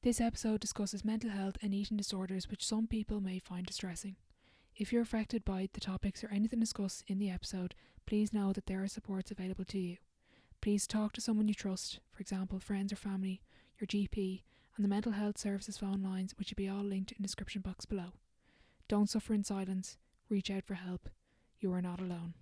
This episode discusses mental health and eating disorders which some people may find distressing. If you're affected by the topics or anything discussed in the episode, please know that there are supports available to you. Please talk to someone you trust, for example friends or family, your GP, and the mental health services phone lines, which will be all linked in the description box below. Don't suffer in silence, reach out for help. You are not alone.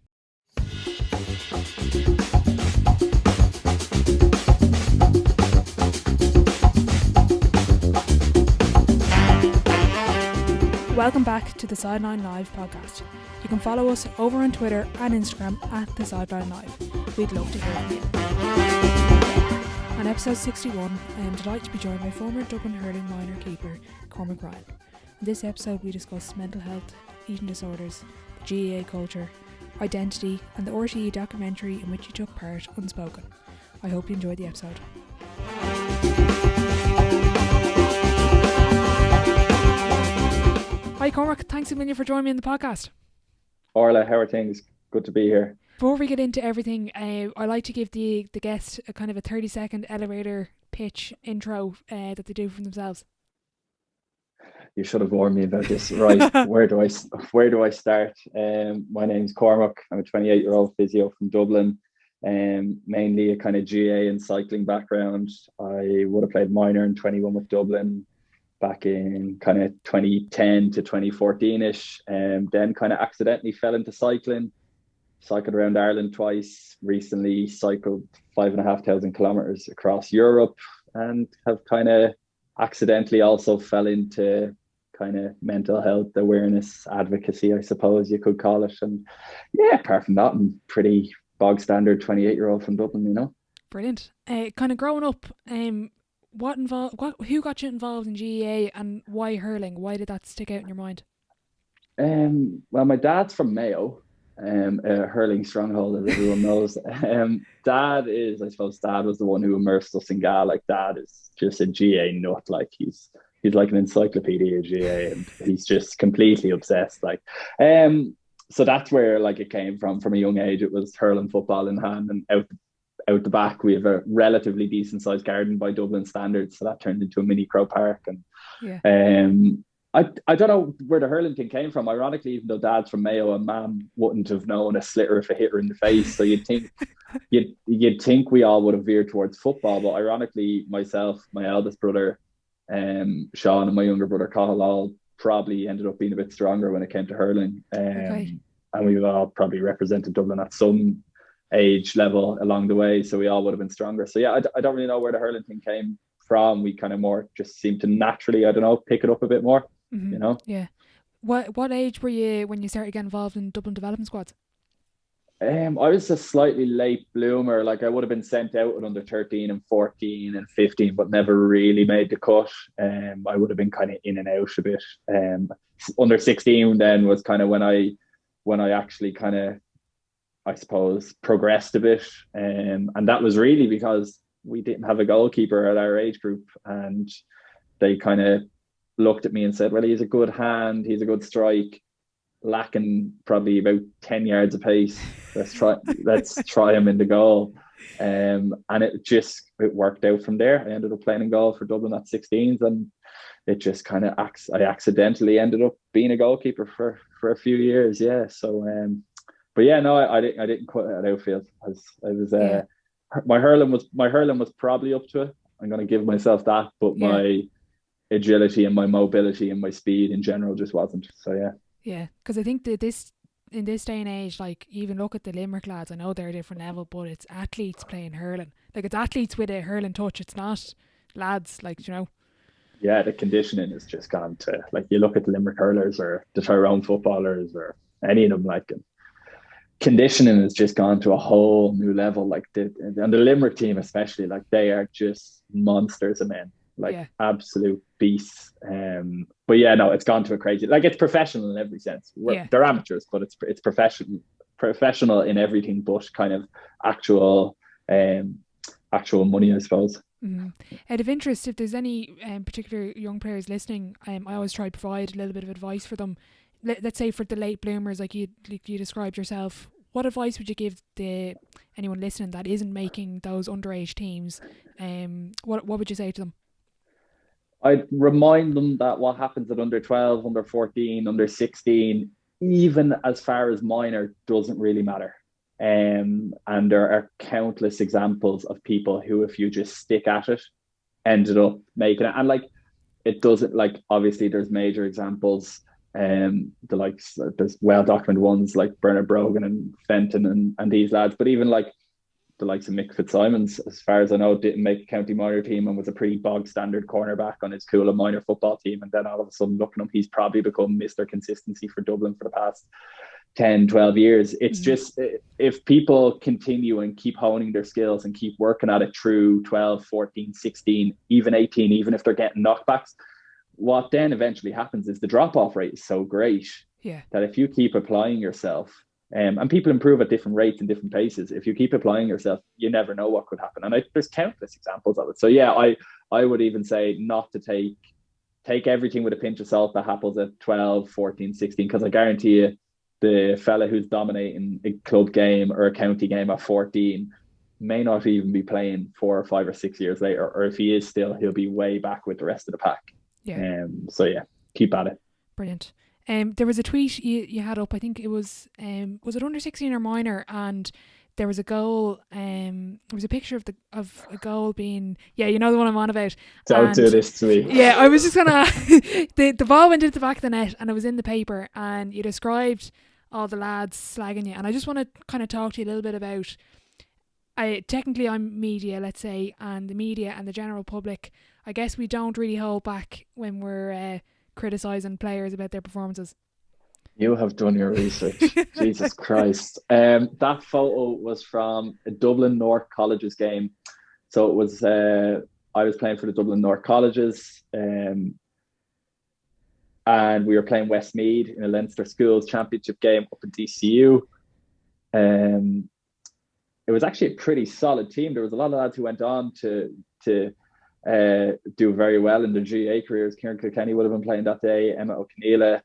Welcome back to the Sideline Live podcast. You can follow us over on Twitter and Instagram at the Sideline Live. We'd love to hear from you. On episode 61, I am delighted to be joined by former Dublin hurling minor keeper Cormac Ryan. In this episode we discuss mental health, eating disorders, the GAA culture, identity and the RTE documentary in which he took part, Unspoken. I hope you enjoyed the episode. Hi Cormac, thanks a million for joining me in the podcast. Orla, how are things? Good to be here. Before we get into everything, I like to give the guest a kind of a 30-second elevator pitch intro that they do for themselves. You should have warned me about this. Right, where do I start? My name's Cormac. I'm a 28-year-old physio from Dublin. Mainly a kind of GAA and cycling background. I would have played minor in 21 with Dublin back in kind of 2010 to 2014-ish. Then kind of accidentally fell into cycling. Cycled around Ireland twice. Recently cycled 5,500 kilometers across Europe, and have kind of accidentally also fell into kind of mental health awareness advocacy, I suppose you could call it. And yeah, apart from that, I'm pretty bog standard 28-year-old from Dublin, you know. Brilliant. Kind of growing up, who got you involved in GAA and why hurling? Why did that stick out in your mind? Well, my dad's from Mayo, a hurling stronghold, as everyone knows. Dad was the one who immersed us in GAA. Like, Dad is just a GAA nut. Like, he's like an encyclopedia of GAA, and he's just completely obsessed. Like, so that's where like it came from a young age. It was hurling football in hand, and out the back we have a relatively decent sized garden by Dublin standards, so that turned into a mini pro park. And I don't know where the hurling thing came from. Ironically, even though Dad's from Mayo, and Mum wouldn't have known a sliotar if it hit her in the face, so you'd think we all would have veered towards football. But ironically, myself, my eldest brother Sean, and my younger brother Cathal all probably ended up being a bit stronger when it came to hurling. And we've all probably represented Dublin at some age level along the way, so we all would have been stronger. So yeah, I don't really know where the hurling thing came from. We kind of more just seemed to naturally, I don't know, pick it up a bit more. You know. Yeah. What age were you when you started getting involved in Dublin development squads? I was a slightly late bloomer. Like, I would have been sent out at under 13 and 14 and 15, but never really made the cut. I would have been kind of in and out a bit. Under 16 then was kind of when I actually kind of, I suppose, progressed a bit. And that was really because we didn't have a goalkeeper at our age group, and they kind of looked at me and said, well, he's a good hand, he's a good strike, lacking probably about 10 yards of pace. Let's try him in the goal. And it worked out from there. I ended up playing in goal for Dublin at 16s, and it just kind of I accidentally ended up being a goalkeeper for a few years. Yeah. So but yeah, no, I didn't quit at outfield. My hurling was probably up to it. I'm going to give myself that, but my agility and my mobility and my speed in general just wasn't. So yeah, because I think that in this day and age, like, even look at the Limerick lads. I know they're a different level, but it's athletes playing hurling. Like, it's athletes with a hurling touch. It's not lads, like, you know. Yeah, the conditioning has just gone to, like, you look at the Limerick hurlers or the Tyrone footballers or any of them, like, conditioning has just gone to a whole new level. Like, and the Limerick team especially, like, they are just monsters of men. Like, absolute beasts. But yeah, no, it's gone to a crazy, like, it's professional in every sense. They're amateurs, but it's professional in everything but kind of actual money, I suppose. Out of interest, if there's any particular young players listening, I always try to provide a little bit of advice for them. Let's say for the late bloomers, like you described yourself, what advice would you give anyone listening that isn't making those underage teams? What would you say to them? I'd remind them that what happens at under 12, under 14, under 16, even as far as minor, doesn't really matter. And there are countless examples of people who, if you just stick at it, ended up making it. And like, it doesn't, like, obviously there's major examples, the likes, there's well documented ones like Bernard Brogan and Fenton and these lads, but even like the likes of Mick Fitzsimons, as far as I know, didn't make a county minor team and was a pretty bog standard cornerback on his Coola minor football team. And then all of a sudden, looking at him, he's probably become Mr. Consistency for Dublin for the past 10, 12 years. It's just, if people continue and keep honing their skills and keep working at it through 12, 14, 16, even 18, even if they're getting knockbacks, what then eventually happens is the drop-off rate is so great that if you keep applying yourself, and people improve at different rates and different paces. If you keep applying yourself, you never know what could happen. And there's countless examples of it. So yeah, I would even say not to take everything with a pinch of salt that happens at 12, 14, 16, because I guarantee you the fella who's dominating a club game or a county game at 14 may not even be playing 4 or 5 or 6 years later. Or if he is still, he'll be way back with the rest of the pack. So yeah, keep at it. Brilliant. There was a tweet you had up, I think it was it under 16 or minor, and there was a goal, there was a picture of a goal being, you know the one I'm on about. Don't do this to me. Yeah, I was just gonna the ball went into the back of the net and it was in the paper, and you described all the lads slagging you, and I just want to kind of talk to you a little bit about, technically I'm media, let's say, and the media and the general public, I guess we don't really hold back when we're criticising players about their performances. You have done your research. Jesus Christ. That photo was from a Dublin North Colleges game. So it was, I was playing for the Dublin North Colleges, and we were playing Westmeath in a Leinster Schools Championship game up in DCU. It was actually a pretty solid team. There was a lot of lads who went on to do very well in their GAA careers. Kieran Kilkenny would have been playing that day, Emma O'Keneally,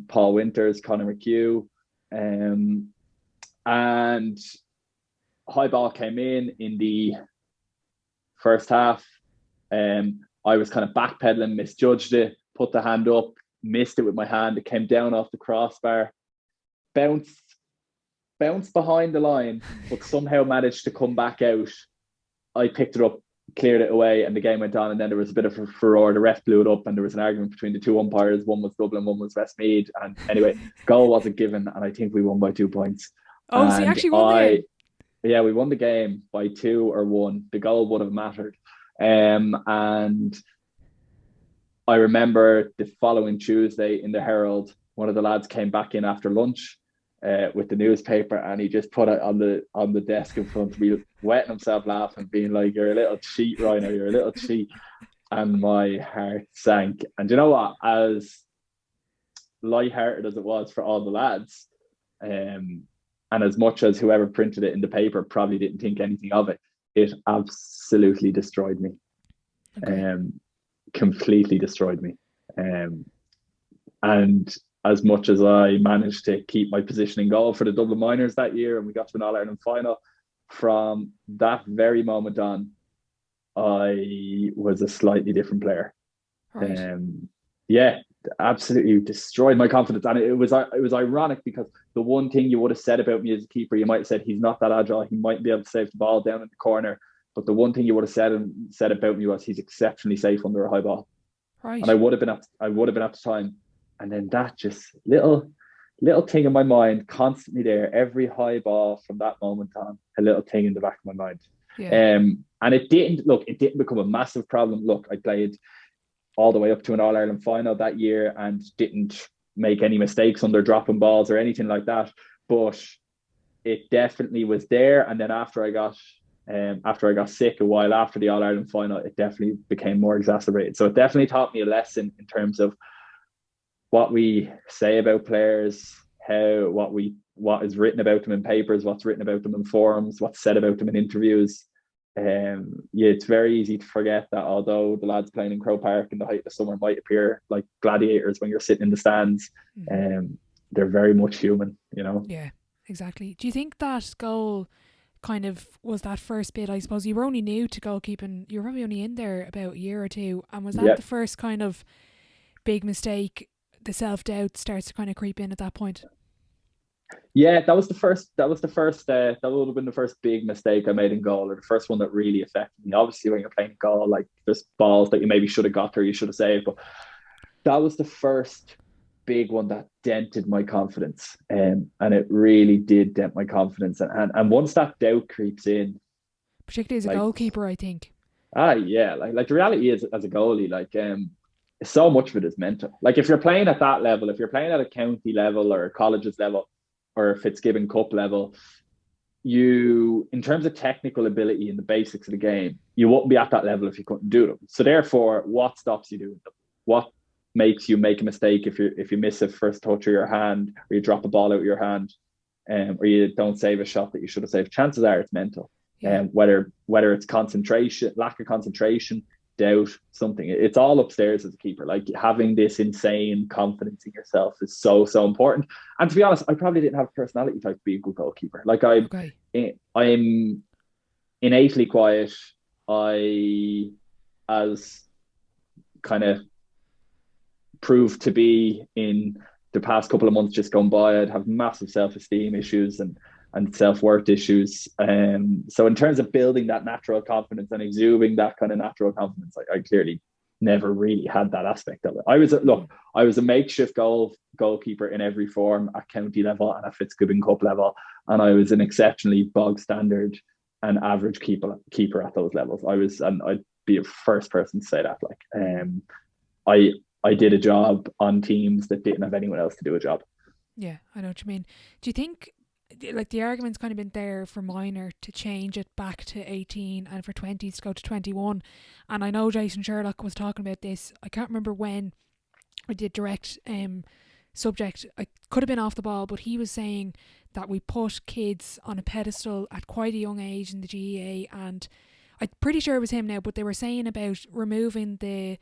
Paul Winters, Conor McHugh, and high ball came in the first half. I was kind of backpedaling, misjudged it, put the hand up, missed it with my hand. It came down off the crossbar, bounced behind the line, but somehow managed to come back out. I picked it up, cleared it away, and the game went on. And then there was a bit of a furore. The ref blew it up, and there was an argument between the two umpires. One was Dublin, one was Westmeath. And anyway, goal wasn't given, and I think we won by 2 points. Oh, so you actually won the game? Yeah, we won the game by 2 or 1. The goal would have mattered. And I remember the following Tuesday in the Herald, one of the lads came back in after lunch with the newspaper, and he just put it on the desk in front of me, wetting himself laughing, being like, "You're a little cheat, Rhino, you're a little cheat." And my heart sank. And you know what? As lighthearted as it was for all the lads, and as much as whoever printed it in the paper probably didn't think anything of it, it absolutely destroyed me. Okay. Completely destroyed me. And as much as I managed to keep my position in goal for the Dublin Minors that year, and we got to an All Ireland final, from that very moment on, I was a slightly different player. Right. Yeah, absolutely destroyed my confidence. And it was ironic, because the one thing you would have said about me as a keeper, you might have said he's not that agile, he might be able to save the ball down in the corner. But the one thing you would have said about me was he's exceptionally safe under a high ball. Right. And I would have been at the time. And then that just little thing in my mind, constantly there, every high ball from that moment on, a little thing in the back of my mind. Yeah. And it didn't become a massive problem. Look, I played all the way up to an All Ireland final that year and didn't make any mistakes under dropping balls or anything like that. But it definitely was there. And then after I got sick a while after the All Ireland final, it definitely became more exacerbated. So it definitely taught me a lesson in terms of what we say about players, what is written about them in papers, what's written about them in forums, what's said about them in interviews. It's very easy to forget that although the lads playing in Crow Park in the height of the summer might appear like gladiators when you're sitting in the stands, they're very much human, you know? Yeah, exactly. Do you think that goal kind of was that first bit? I suppose you were only new to goalkeeping. You were probably only in there about a year or two. And was that the first kind of big mistake? The self-doubt starts to kind of creep in at that point? Yeah, that was the first. That would have been the first big mistake I made in goal, or the first one that really affected me. Obviously, when you're playing goal, like there's balls that you maybe should have got there, you should have saved, but that was the first big one that dented my confidence, and it really did dent my confidence. And once that doubt creeps in, particularly as a goalkeeper, I think. Yeah, like the reality is, as a goalie, like so much of it is mental. Like if you're playing at that level, if you're playing at a county level or a colleges level or a Fitzgibbon Cup level, you, in terms of technical ability and the basics of the game, you wouldn't be at that level if you couldn't do them. So therefore, what stops you doing them? What makes you make a mistake if you miss a first touch of your hand, or you drop a ball out of your hand, or you don't save a shot that you should have saved? Chances are it's mental. Yeah. Whether it's concentration, lack of concentration, doubt, something. It's all upstairs as a keeper. Like having this insane confidence in yourself is so important. And to be honest, I probably didn't have a personality type to be a good goalkeeper. Like I'm innately quiet. As kind of proved to be in the past couple of months just gone by, I'd have massive self-esteem issues and self-worth issues. So in terms of building that natural confidence and exuding that kind of natural confidence, I clearly never really had that aspect of it. I was a makeshift goalkeeper in every form at county level and at Fitzgibbon Cup level, and I was an exceptionally bog standard and average keeper at those levels. And I'd be the first person to say that. Like, I did a job on teams that didn't have anyone else to do a job. Yeah, I know what you mean. Do you think, like, the argument's kind of been there for minor to change it back to 18 and for 20s to go to 21? And I know Jason Sherlock was talking about this. I can't remember when I did direct subject. I could have been off the ball, but he was saying that we put kids on a pedestal at quite a young age in the GAA, and I'm pretty sure it was him now, but they were saying about removing the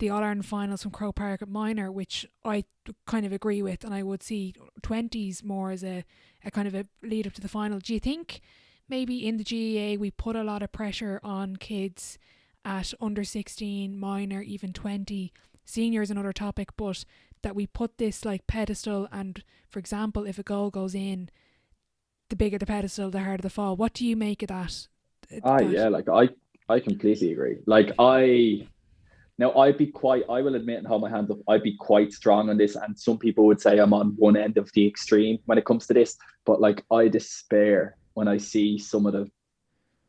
All Ireland finals from Croke Park at minor, which I kind of agree with, and I would see 20s more as a kind of a lead up to the final. Do you think maybe in the GAA we put a lot of pressure on kids at under 16, minor, even 20? Senior is another topic, but that we put this like pedestal, and for example, if a goal goes in, the bigger the pedestal, the harder the fall. What do you make of that? Yeah, like I completely agree. Like I will admit and hold my hands up, I'd be quite strong on this. And some people would say I'm on one end of the extreme when it comes to this. But like, I despair when I see some of the,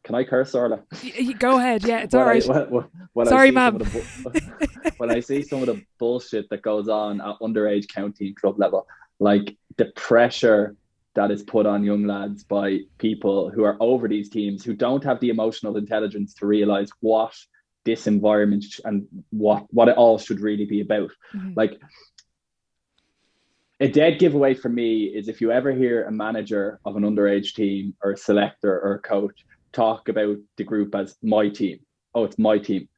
can I curse, Orla? Go ahead. Yeah, it's all right. Sorry, ma'am. When I see some of the bullshit that goes on at underage county and club level, like the pressure that is put on young lads by people who are over these teams, who don't have the emotional intelligence to realize what this environment and what it all should really be about. Mm-hmm. Like, a dead giveaway for me is if you ever hear a manager of an underage team or a selector or a coach talk about the group as my team. Oh, it's my team.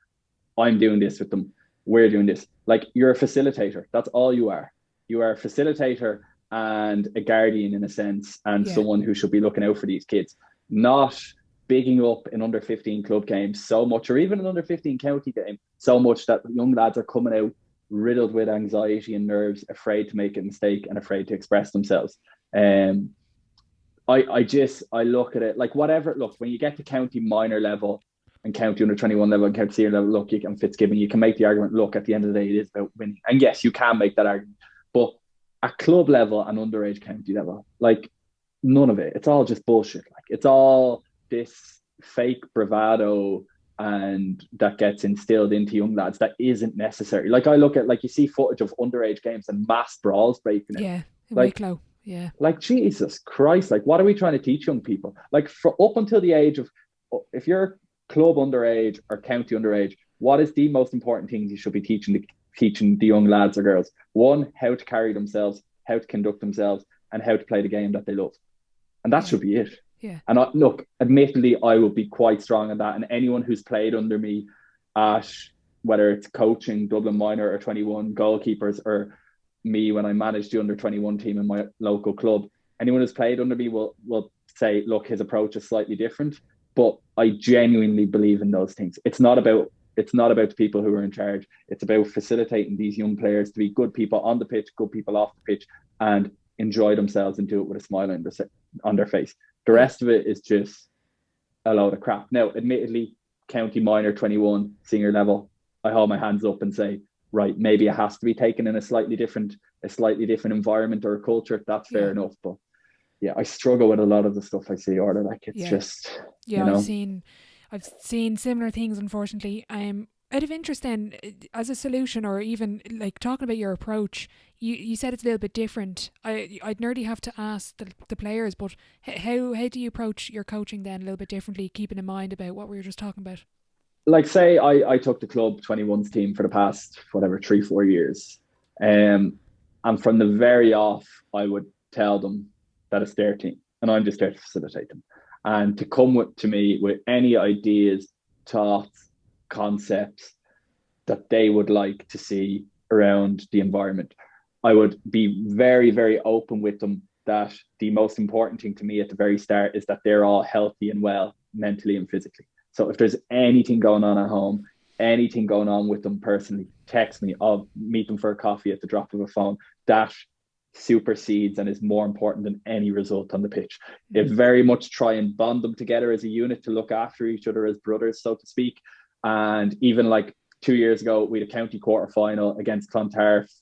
I'm doing this with them. We're doing this. Like, you're a facilitator. That's all you are. You are a facilitator and a guardian in a sense, and someone who should be looking out for these kids, not bigging up an under 15 club game so much, or even an under 15 county game so much, that young lads are coming out riddled with anxiety and nerves, afraid to make a mistake and afraid to express themselves. I look at it like, whatever. Look, when you get to county minor level and county under 21 level and county senior level, look, you can Fitzgibbon, you can make the argument, look, at the end of the day, it is about winning. And yes, you can make that argument. But at club level and underage county level, like, none of it. It's all just bullshit. Like, it's all this fake bravado and that gets instilled into young lads that isn't necessary. Like, I look at, like, you see footage of underage games and mass brawls breaking out. Yeah, like, Wicklow. Yeah. Like, Jesus Christ, like, what are we trying to teach young people? Like, for up until the age of, if you're club underage or county underage, what is the most important things you should be teaching the young lads or girls? One, how to carry themselves, how to conduct themselves, and how to play the game that they love. And that should be it. Yeah. And look, admittedly, I will be quite strong on that. And anyone who's played under me at, whether it's coaching Dublin Minor or 21 goalkeepers, or me when I managed the under 21 team in my local club, anyone who's played under me will say, look, his approach is slightly different. But I genuinely believe in those things. It's not about the people who are in charge. It's about facilitating these young players to be good people on the pitch, good people off the pitch, and enjoy themselves and do it with a smile on their face. The rest of it is just a load of crap. Now, admittedly, county minor 21 senior level, I hold my hands up and say, right, maybe it has to be taken in a slightly different environment or a culture. That's fair enough. But yeah, I struggle with a lot of the stuff I see, or like it's just I've seen similar things, unfortunately. Out of interest then, as a solution, or even like talking about your approach, you said it's a little bit different. I'd nearly have to ask the players, but how do you approach your coaching then a little bit differently, keeping in mind about what we were just talking about? Like, say I took the club 21's team for the past, 3-4 years. And from the very off, I would tell them that it's their team and I'm just there to facilitate them. And to come to me with any ideas, thoughts, concepts that they would like to see around the environment. I would be very, very open with them that the most important thing to me at the very start is that they're all healthy and well, mentally and physically. So if there's anything going on at home, anything going on with them personally, text me. I'll meet them for a coffee at the drop of a phone. That supersedes and is more important than any result on the pitch. It very much try and bond them together as a unit to look after each other as brothers, so to speak. And even like 2 years ago, we had a county quarter final against Clontarf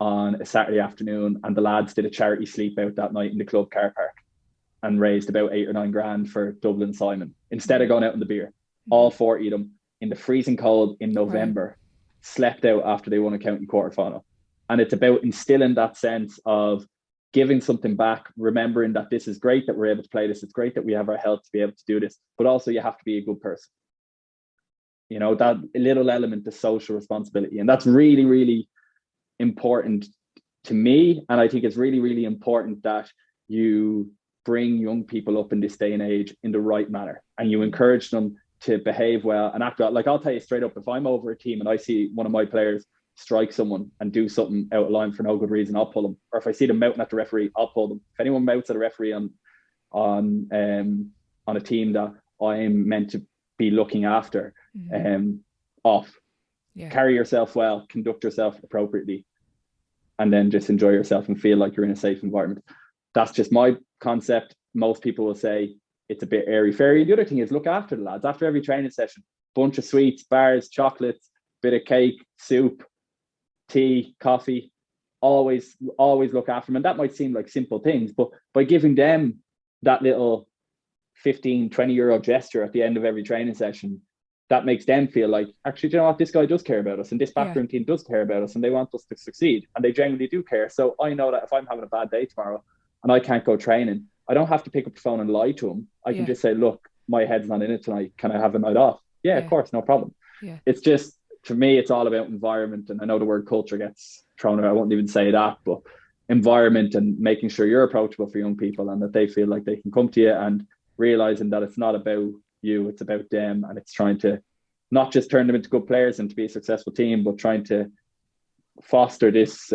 on a Saturday afternoon, and the lads did a charity sleep out that night in the club car park and raised about 8 or 9 grand for Dublin Simon instead of going out on the beer. All 40 of them in the freezing cold in November slept out after they won a county quarter final. And it's about instilling that sense of giving something back, remembering that this is great that we're able to play this. It's great that we have our health to be able to do this, but also you have to be a good person. You know, that little element of social responsibility. And that's really, really important to me. And I think it's really, really important that you bring young people up in this day and age in the right manner and you encourage them to behave well and act well. Like, I'll tell you straight up, if I'm over a team and I see one of my players strike someone and do something out of line for no good reason, I'll pull them. Or if I see them mouting at the referee, I'll pull them. If anyone mouts at a referee on a team that I'm meant to be looking after, off. Carry yourself well, conduct yourself appropriately, and then just enjoy yourself and feel like you're in a safe environment. That's just my concept. Most people will say it's a bit airy-fairy. The other thing is look after the lads. After every training session, bunch of sweets, bars, chocolates, bit of cake, soup, tea, coffee. Always look after them. And that might seem like simple things, but by giving them that little 15-20 euro gesture at the end of every training session, that makes them feel like, actually, do you know what, this guy does care about us and this backroom team does care about us and they want us to succeed and they genuinely do care. So I know that if I'm having a bad day tomorrow and I can't go training, I don't have to pick up the phone and lie to them. I can just say, look, my head's not in it tonight. Can I have a night off? Yeah, of course, no problem. It's just, for me, it's all about environment. And I know the word culture gets thrown around. I won't even say that, but environment and making sure you're approachable for young people and that they feel like they can come to you, and realizing that it's not about you, it's about them. And it's trying to not just turn them into good players and to be a successful team, but trying to foster this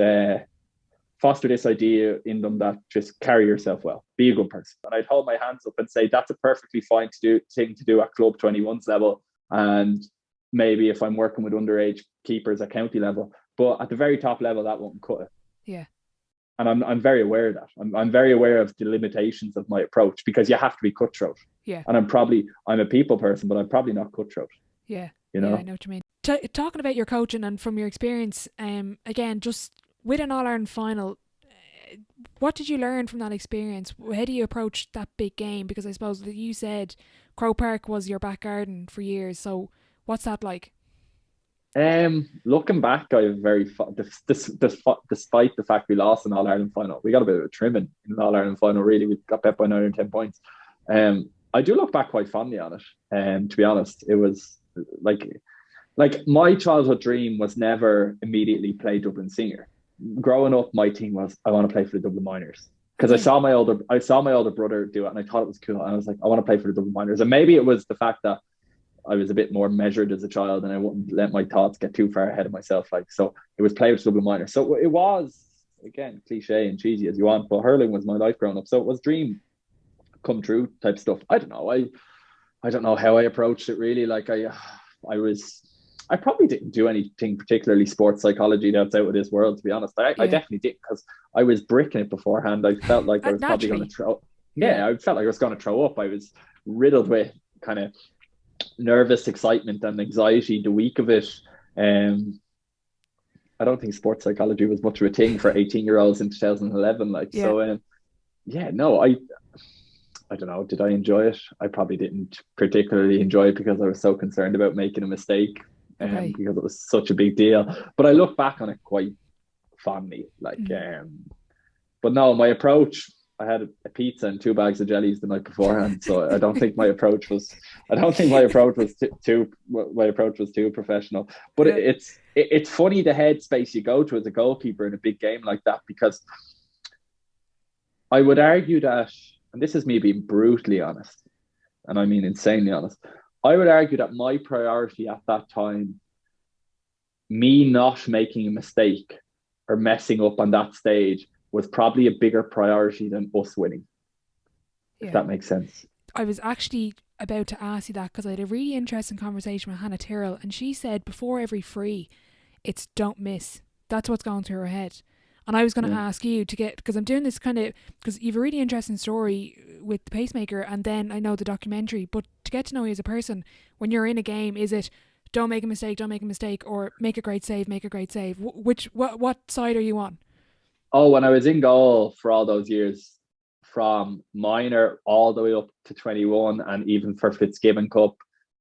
idea in them that just carry yourself well, be a good person. And I'd hold my hands up and say that's a perfectly fine thing to do at club 21's level, and maybe if I'm working with underage keepers at county level, but at the very top level that won't cut it. And I'm very aware of that. I'm very aware of the limitations of my approach, because you have to be cutthroat. And I'm a people person, but I'm probably not cutthroat. You know? I know what you mean. Talking about your coaching and from your experience, again, just with an All Ireland final, what did you learn from that experience? How do you approach that big game? Because I suppose that you said Croke Park was your back garden for years. So what's that like? Looking back, I despite the fact we lost an All Ireland final, we got a bit of a trimming in the All Ireland final. Really, we got bet by 9 or 10 points. I do look back quite fondly on it. To be honest, it was like my childhood dream was never immediately play Dublin Senior. Growing up, my thing was I want to play for the Dublin Minors, because I saw my older brother do it and I thought it was cool. And I was like, I want to play for the Dublin Minors. And maybe it was the fact that I was a bit more measured as a child and I wouldn't let my thoughts get too far ahead of myself. So it was play with Dublin Minors. So it was again, cliche and cheesy as you want, but hurling was my life growing up. So it was dream come true type stuff. I don't know. I don't know how I approached it really. Like I probably didn't do anything particularly sports psychology that's out of this world, to be honest. I definitely did, because I was bricking it beforehand. I felt like I was probably going to throw. Yeah, I felt like I was going to throw up. I was riddled with kind of nervous excitement and anxiety the week of it. I don't think sports psychology was much of a thing for 18-year-olds in 2011. No, I don't know. Did I enjoy it? I probably didn't particularly enjoy it because I was so concerned about making a mistake, because it was such a big deal. But I look back on it quite fondly. But no, my approach. I had a pizza and 2 bags of jellies the night beforehand, so I don't think my approach was. Too professional. But it's funny the headspace you go to as a goalkeeper in a big game like that, because I would argue that, and this is me being brutally honest, and I mean insanely honest, I would argue that my priority at that time, me not making a mistake or messing up on that stage, was probably a bigger priority than us winning. If that makes sense. I was actually about to ask you that, because I had a really interesting conversation with Hannah Tyrrell, and she said before every free, it's don't miss. That's what's going through her head. And I was going to ask you to get, because I'm doing this kind of, because you have a really interesting story with the pacemaker, and then I know the documentary, but to get to know you as a person, when you're in a game, is it don't make a mistake, or make a great save? What side are you on? Oh, when I was in goal for all those years, from minor all the way up to 21, and even for Fitzgibbon Cup,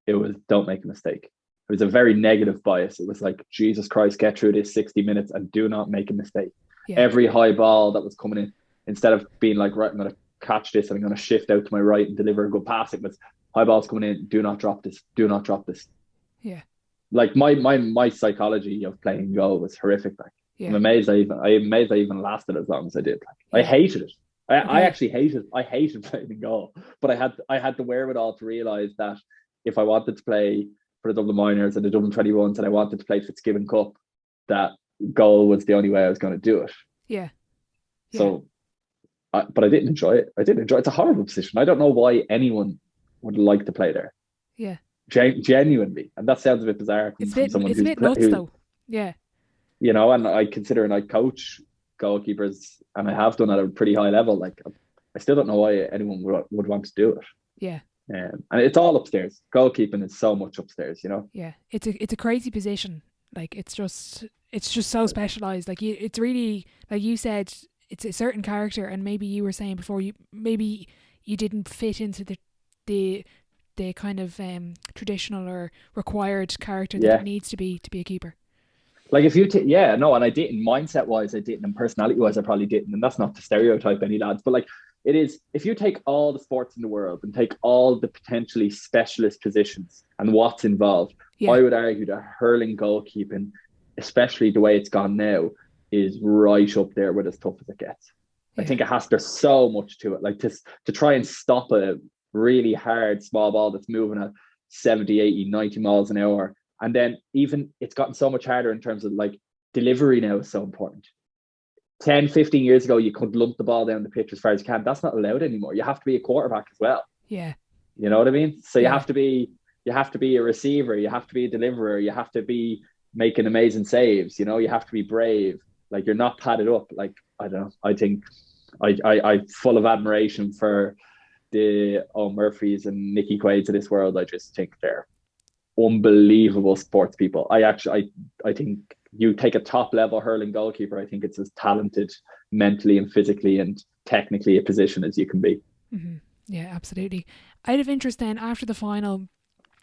it was don't make a mistake. It was a very negative bias. It was like, Jesus Christ, get through this 60 minutes and do not make a mistake. Yeah. Every high ball that was coming in, instead of being like, right, I'm going to catch this and I'm going to shift out to my right and deliver a good pass, it was high balls coming in, do not drop this. Yeah. Like my psychology of playing goal was horrific. Like, I'm amazed I even lasted as long as I did. Like, I hated it. I actually hated playing in goal, but I had the wherewithal to realise that if I wanted to play for the Dublin Minors and the Dublin 21s, and I wanted to play Fitzgibbon Cup, that goal was the only way I was going to do it. Yeah. So, but I didn't enjoy it. It's a horrible position. I don't know why anyone would like to play there. Yeah. Genuinely, and that sounds a bit bizarre from someone who's a bit nuts, though. Yeah. You know, and I consider, and I coach goalkeepers, and I have done at a pretty high level. Like, I still don't know why anyone would want to do it. Yeah. And it's all upstairs. Goalkeeping is so much upstairs, you know. Yeah, it's a crazy position. Like, it's just so specialized. Like, it's really, like you said, it's a certain character, and maybe you were saying before, you didn't fit into the kind of traditional or required character that it needs to be a keeper. Like, if you and I didn't, mindset wise I didn't, and personality wise I probably didn't, and that's not to stereotype any lads, but like, it is, if you take all the sports in the world and take all the potentially specialist positions and what's involved, I would argue that hurling goalkeeping, especially the way it's gone now, is right up there with as tough as it gets. I think there's so much to it. Like, to try and stop a really hard small ball that's moving at 70, 80, 90 miles an hour. And then even it's gotten so much harder in terms of, like, delivery now is so important. 10, 15 years ago, you could lump the ball down the pitch as far as you can. That's not allowed anymore. You have to be a quarterback as well. Yeah. You know what I mean? So you have to be a receiver. You have to be a deliverer. You have to be making amazing saves. You know, you have to be brave. Like, you're not padded up. Like, I don't know. I think I'm full of admiration for the Murphys and Nicky Quaids of this world. I just think they're unbelievable sports people. I think you take a top level hurling goalkeeper, I think it's as talented mentally and physically and technically a position as you can be. Mm-hmm. Yeah, absolutely. Out of interest then, after the final,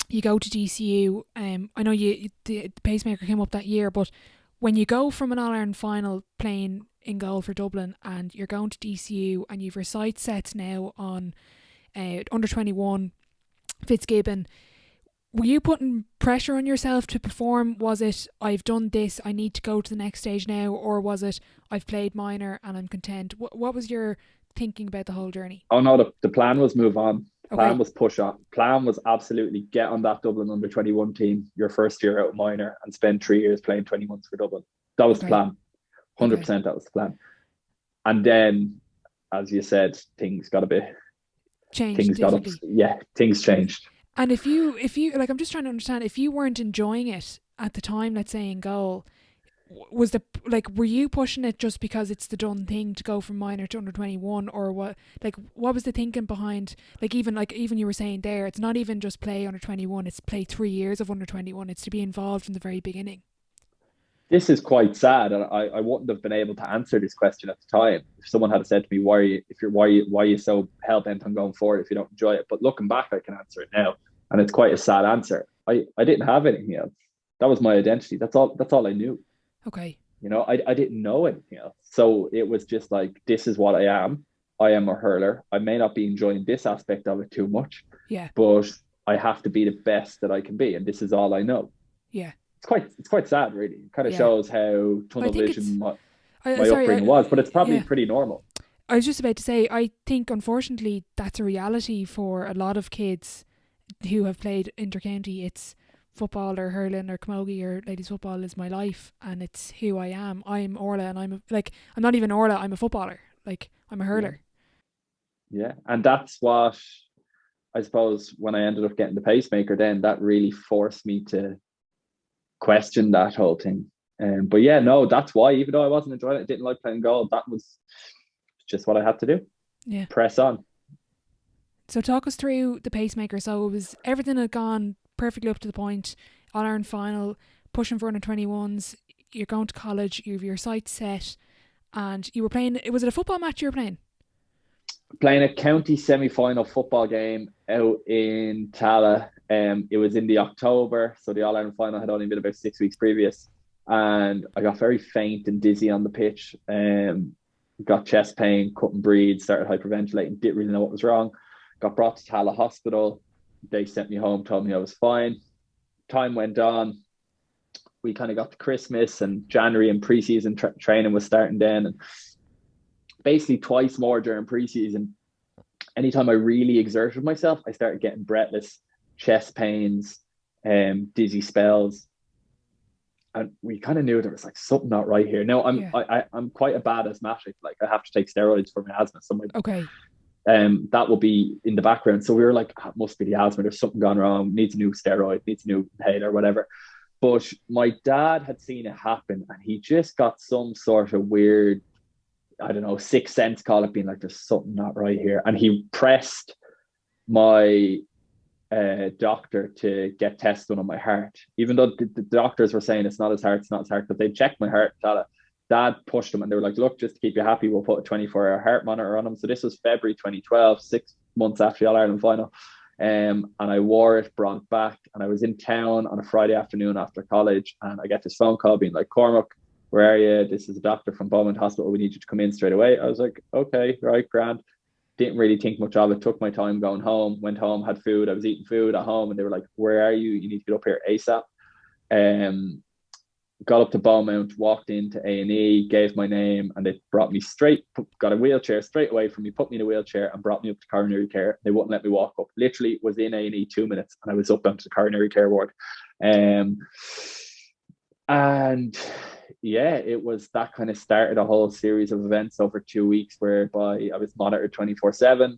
you go to DCU. I know the pacemaker came up that year, but when you go from an All Ireland final playing in goal for Dublin and you're going to DCU and you've your sights set now on under 21 Fitzgibbon, were you putting pressure on yourself to perform? Was it, I've done this, I need to go to the next stage now? Or was it, I've played minor and I'm content? What was your thinking about the whole journey? Oh no, the plan was move on. Plan was push on. Plan was absolutely get on that Dublin under 21 team your first year out of minor and spend 3 years playing 21s for Dublin. That was the plan. 100% that was the plan. And then, as you said, things got Changed differently. Things changed. And if you like, I'm just trying to understand, if you weren't enjoying it at the time, let's say in goal, were you pushing it just because it's the done thing to go from minor to under 21, or what was the thinking behind, even you were saying there, it's not even just play under 21, it's play 3 years of under 21, it's to be involved from the very beginning? This is quite sad, and I wouldn't have been able to answer this question at the time if someone had said to me, why are you so hell-bent on going forward if you don't enjoy it? But looking back, I can answer it now, and it's quite a sad answer. I didn't have anything else. That was my identity. That's all I knew. Okay. I didn't know anything else. So it was just like, this is what I am. I am a hurler. I may not be enjoying this aspect of it too much, but I have to be the best that I can be, and this is all I know. Yeah. It's quite sad, really. It kind of shows how tunnel vision my upbringing was, but it's probably pretty normal. I was just about to say, I think unfortunately that's a reality for a lot of kids who have played intercounty. It's football or hurling or camogie or ladies football is my life, and it's who I am. I'm Orla, and I'm not even Orla, I'm a footballer. I'm a hurler. Yeah, and that's what I suppose when I ended up getting the pacemaker, then that really forced me to question that whole thing. But yeah, no, that's why, even though I wasn't enjoying it, I didn't like playing goal, that was just what I had to do. Yeah. Press on. So talk us through the pacemaker. So it was, everything had gone perfectly up to the point, All Ireland final, pushing for under 21s, you're going to college, you have your sights set, and you were playing, was it a football match you were playing? Playing a county semi-final football game out in Tala. It was in the October, so the All Ireland final had only been about 6 weeks previous, and I got very faint and dizzy on the pitch. Got chest pain, couldn't breathe, started hyperventilating, didn't really know what was wrong. Got brought to Tala Hospital. They sent me home, told me I was fine. Time went on. We kind of got to Christmas and January, and pre-season training was starting then. And basically twice more during pre-season, anytime I really exerted myself, I started getting breathless, chest pains, dizzy spells. And we kind of knew there was something not right here. Now, I'm quite a bad asthmatic. I have to take steroids for my asthma. So that will be in the background. So we were like, it must be the asthma. There's something gone wrong. Needs a new steroid, needs a new inhaler, whatever. But my dad had seen it happen, and he just got some sort of weird, I don't know, sixth sense call it, being like, there's something not right here. And he pressed my doctor to get tests done on my heart, even though the doctors were saying it's not his heart, but they checked my heart. Dad pushed them, and they were like, look, just to keep you happy, we'll put a 24-hour heart monitor on him. So this was February 2012, 6 months after the All Ireland final. And I wore it, brought it back, and I was in town on a Friday afternoon after college, and I get this phone call being like, Cormac, where are you? This is a doctor from Beaumont Hospital. We need you to come in straight away. I was like, okay, right, grand. Didn't really think much of it. Took my time going home, went home, had food. I was eating food at home, and they were like, where are you? You need to get up here ASAP. Got up to Beaumont, walked into A&E, gave my name, and they brought me got a wheelchair straight away from me, put me in a wheelchair, and brought me up to coronary care. They wouldn't let me walk up. Literally was in A&E 2 minutes, and I was up onto the coronary care ward. And yeah, it was that kind of started a whole series of events over 2 weeks, whereby I was monitored 24/7,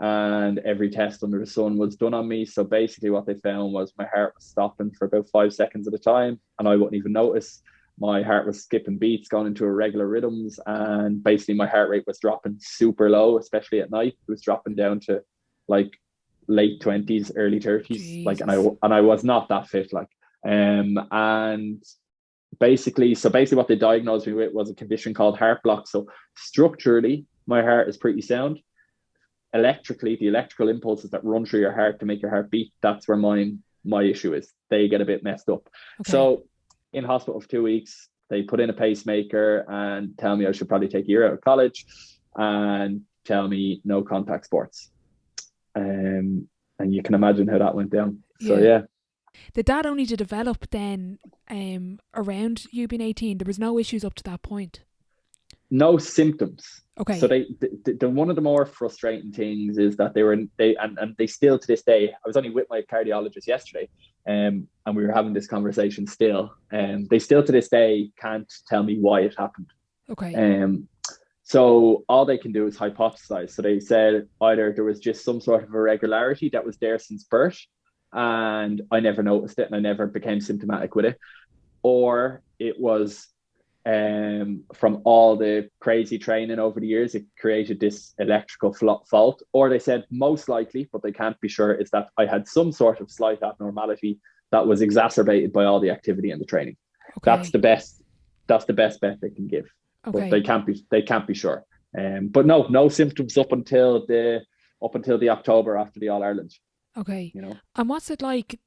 and every test under the sun was done on me. So basically what they found was my heart was stopping for about 5 seconds at a time, and I wouldn't even notice. My heart was skipping beats, going into irregular rhythms, and basically my heart rate was dropping super low, especially at night. It was dropping down to late 20s, early 30s. And I was not that fit. And basically what they diagnosed me with was a condition called heart block. So structurally, my heart is pretty sound. Electrically, the electrical impulses that run through your heart to make your heart beat, that's where my issue is. They get a bit messed up. Okay. So in hospital for 2 weeks, they put in a pacemaker and tell me I should probably take a year out of college, and tell me no contact sports. And you can imagine how that went down. So yeah. Did that only to develop then around you being 18? There was no issues up to that point? No symptoms. Okay. So they one of the more frustrating things is that they still to this day, I was only with my cardiologist yesterday, and we were having this conversation still, and they still to this day can't tell me why it happened. Okay. So all they can do is hypothesize. So they said either there was just some sort of irregularity that was there since birth, and I never noticed it and I never became symptomatic with it, or it was from all the crazy training over the years, it created this electrical fault. Or they said most likely, but they can't be sure, is that I had some sort of slight abnormality that was exacerbated by all the activity and the training. That's Okay. the best. That's the best bet they can give, but Okay. they can't be sure. But no symptoms up until the October after the All Ireland. Okay. You know, And what's it like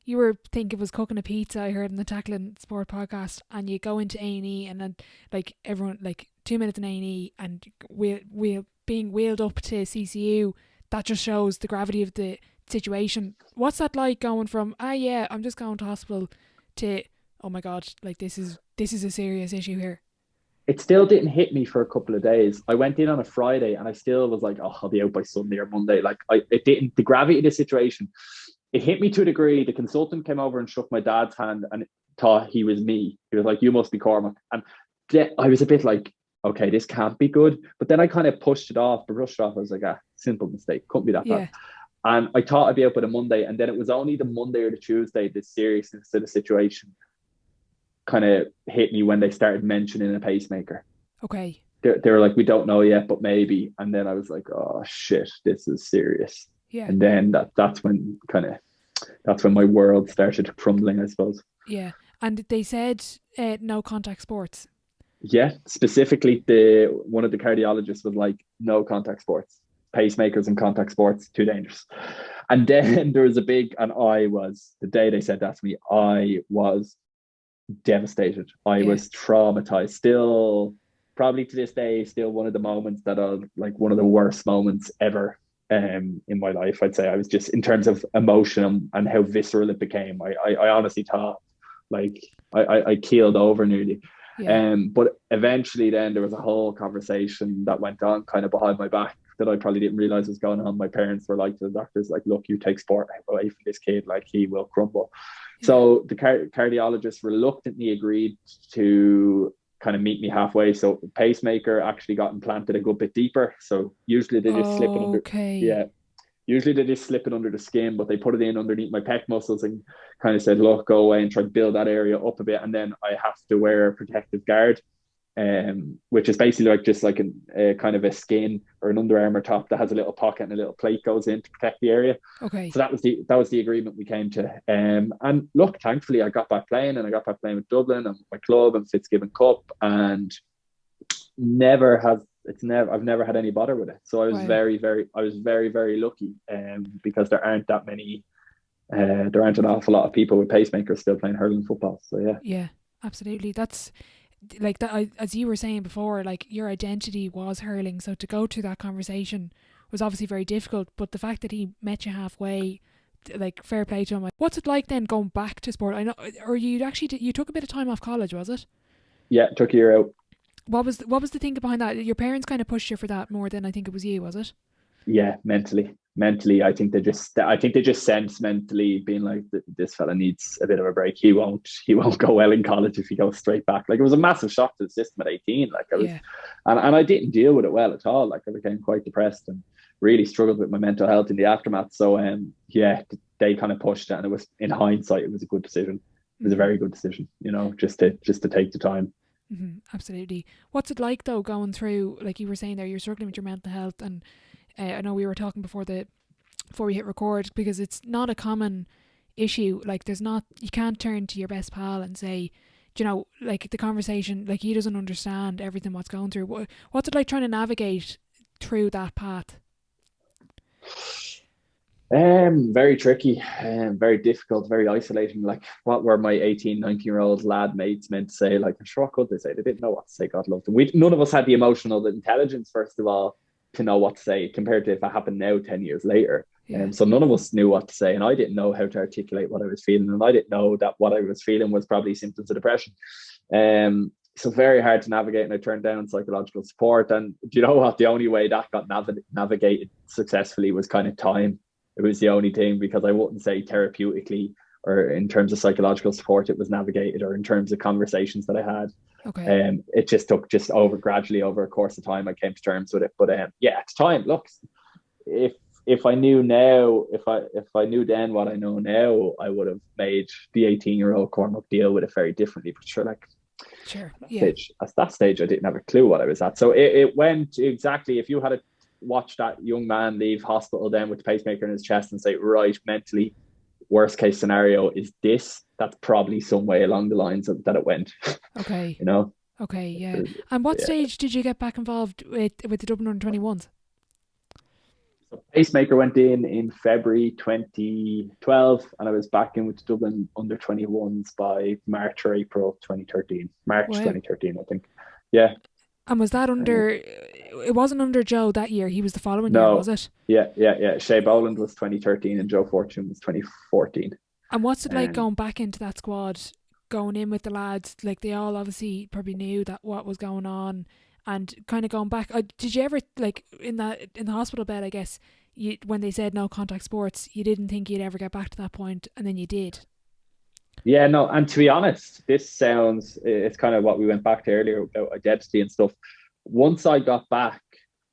you were thinking of was cooking a pizza, I heard in the Tackling Sport podcast, and you go into A&E and then like everyone like 2 minutes in A&E and we being wheeled up to CCU, that just shows the gravity of the situation. What's that like going from yeah, I'm just going to hospital to oh my god, like this is a serious issue here. it still didn't hit me for a couple of days. I went in on a Friday and I still was like, oh, I'll be out by Sunday or Monday. It didn't, the gravity of the situation, it hit me to a degree. The consultant came over and shook my dad's hand and thought he was me. He was like, you must be Cormac. And I was a bit like, okay, this can't be good. But then I kind of pushed it off, brushed it off. I was like, simple mistake. Couldn't be that bad. Yeah. And I thought I'd be out by the Monday. And then it was only the Monday or the Tuesday, the seriousness of the situation kind of hit me when they started mentioning a pacemaker. Okay. They were like, we don't know yet, but maybe. And then I was like, oh shit, this is serious. Yeah. And then that's when my world started crumbling, I suppose. Yeah. And they said no contact sports. Yeah, specifically the one of the cardiologists was like, no contact sports, pacemakers and contact sports, too dangerous. And then there was the day they said that to me, I was devastated. I Yeah. was traumatized. Still, probably to this day, still one of the moments that are like one of the worst moments ever in my life. I'd say I was just in terms of emotion and how visceral it became. I honestly thought like I keeled over nearly. Yeah. But eventually, then there was a whole conversation that went on kind of behind my back that I probably didn't realize was going on. My parents were like to the doctors, like, "Look, you take sport away from this kid, like he will crumble." Yeah. So the cardiologist reluctantly agreed to kind of meet me halfway. So pacemaker actually got implanted a good bit deeper. So usually they just slip it under, Okay. yeah, usually they just slip it under the skin, but they put it in underneath my pec muscles and kind of said, look, go away and try to build that area up a bit. And then I have to wear a protective guard, which is basically like just like a kind of a skin or an Under Armour top that has a little pocket and a little plate goes in to protect the area. Okay. So that was the agreement we came to. And look, thankfully, I got back playing with Dublin and my club and Fitzgibbon Cup, and I've never had any bother with it. So Wow. I was very, very lucky, because there aren't that many, there aren't an awful lot of people with pacemakers still playing hurling football. So yeah. Yeah. Absolutely. That's like that. As you were saying before, like your identity was hurling, so to go to that conversation was obviously very difficult. But the fact that he met you halfway, like fair play to him. What's it like then going back to sport? I know, or you took a bit of time off college, was it? Yeah, took a year out. What was the thinking behind that? Your parents kind of pushed you for that more than I think it was you, was it? Yeah, mentally, I think they just sense mentally being like, this fella needs a bit of a break. He won't go well in college if he goes straight back. Like, it was a massive shock to the system at 18. Like, I was, Yeah. and I didn't deal with it well at all. Like, I became quite depressed and really struggled with my mental health in the aftermath. So yeah, they kind of pushed it, and it was, in hindsight, it was a good decision. It was a very good decision, just to take the time. Absolutely. What's it like though going through, like you were saying there, you're struggling with your mental health, and I know we were talking before we hit record, because it's not a common issue. Like you can't turn to your best pal and say, like the conversation, like he doesn't understand everything what's going through. What's it like trying to navigate through that path? Very tricky, very difficult, very isolating. Like, what were my 18, 19-year-old lad mates meant to say? Like, I'm sure what could they say? They didn't know what to say. God love them. None of us had the emotional intelligence, first of all, to know what to say, compared to if it happened now 10 years later. Yeah. So none of us knew what to say, and I didn't know how to articulate what I was feeling, and I didn't know that what I was feeling was probably symptoms of depression. So very hard to navigate, and I turned down psychological support. And do you know what? The only way that got navigated successfully was kind of time. It was the only thing, because I wouldn't say therapeutically or in terms of psychological support it was navigated, or in terms of conversations that I had. Okay. It just took gradually over a course of time I came to terms with it. But yeah, at the time, look, if I knew now, if I knew then what I know now, I would have made the 18-year-old Cormac deal with it very differently. But sure, like, Sure. at that stage, I didn't have a clue what I was at. So it went exactly. If you had watched that young man leave hospital then with the pacemaker in his chest and say, right, mentally, worst case scenario is this, that's probably some way along the lines that it went. Okay. You know. Okay. Yeah. And what stage did you get back involved with the Dublin under-21s? So pacemaker went in February 2012, and I was back in with the Dublin under-21s by March or April 2013. March 2013, I think. Yeah. And was that under? It wasn't under Joe that year. He was the following year, was it? Yeah. Shea Boland was 2013, and Joe Fortune was 2014. And what's it like going back into that squad, going in with the lads? Like, they all obviously probably knew that what was going on, and kind of going back. Did you ever, like, in the hospital bed, I guess, when they said no contact sports, you didn't think you'd ever get back to that point, and then you did? Yeah, no, and to be honest, it's kind of what we went back to earlier about identity and stuff. Once I got back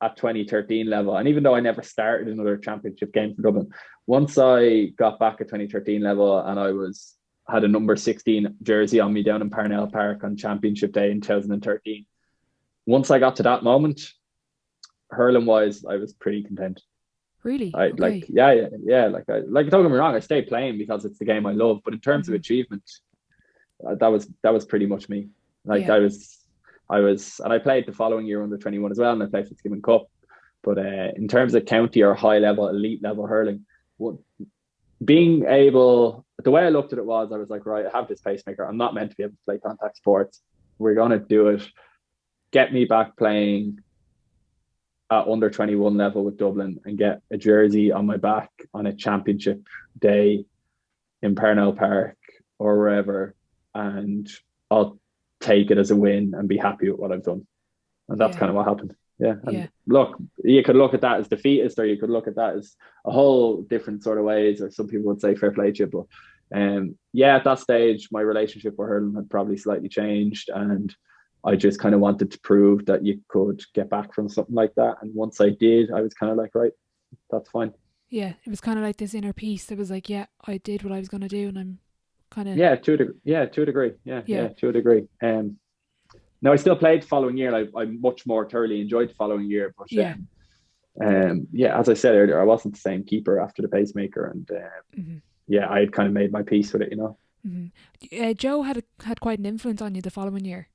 at 2013 level, and even though I never started another championship game for Dublin, once I got back at 2013 level and I had a number 16 jersey on me down in Parnell Park on championship day in 2013, once I got to that moment, hurling wise, I was pretty content. Really? Okay. Like, yeah. Like, don't get me wrong, I stayed playing because it's the game I love. But in terms of achievement, that was pretty much me. Like, I was, and I played the following year under 21 as well, and I played Fitzgibbon Cup. But in terms of county or high level, elite level hurling, being able, the way I looked at it was, I was like, right, I have this pacemaker. I'm not meant to be able to play contact sports. We're gonna do it. Get me back playing at under 21 level with Dublin and get a jersey on my back on a championship day in Parnell Park or wherever, and I'll take it as a win and be happy with what I've done. And that's kind of what happened. Yeah. And look, you could look at that as defeatist, or you could look at that as a whole different sort of ways, or some people would say fair play to you. But at that stage, my relationship with hurling had probably slightly changed, and I just kind of wanted to prove that you could get back from something like that. And once I did, I was kind of like, right, that's fine. Yeah, it was kind of like this inner peace that was like, yeah, I did what I was going to do, and I'm kind of... to a degree. To a degree. No, I still played the following year. I much more thoroughly enjoyed the following year. But as I said earlier, I wasn't the same keeper after the pacemaker, and I had kind of made my peace with it, you know. Mm-hmm. Joe had quite an influence on you the following year.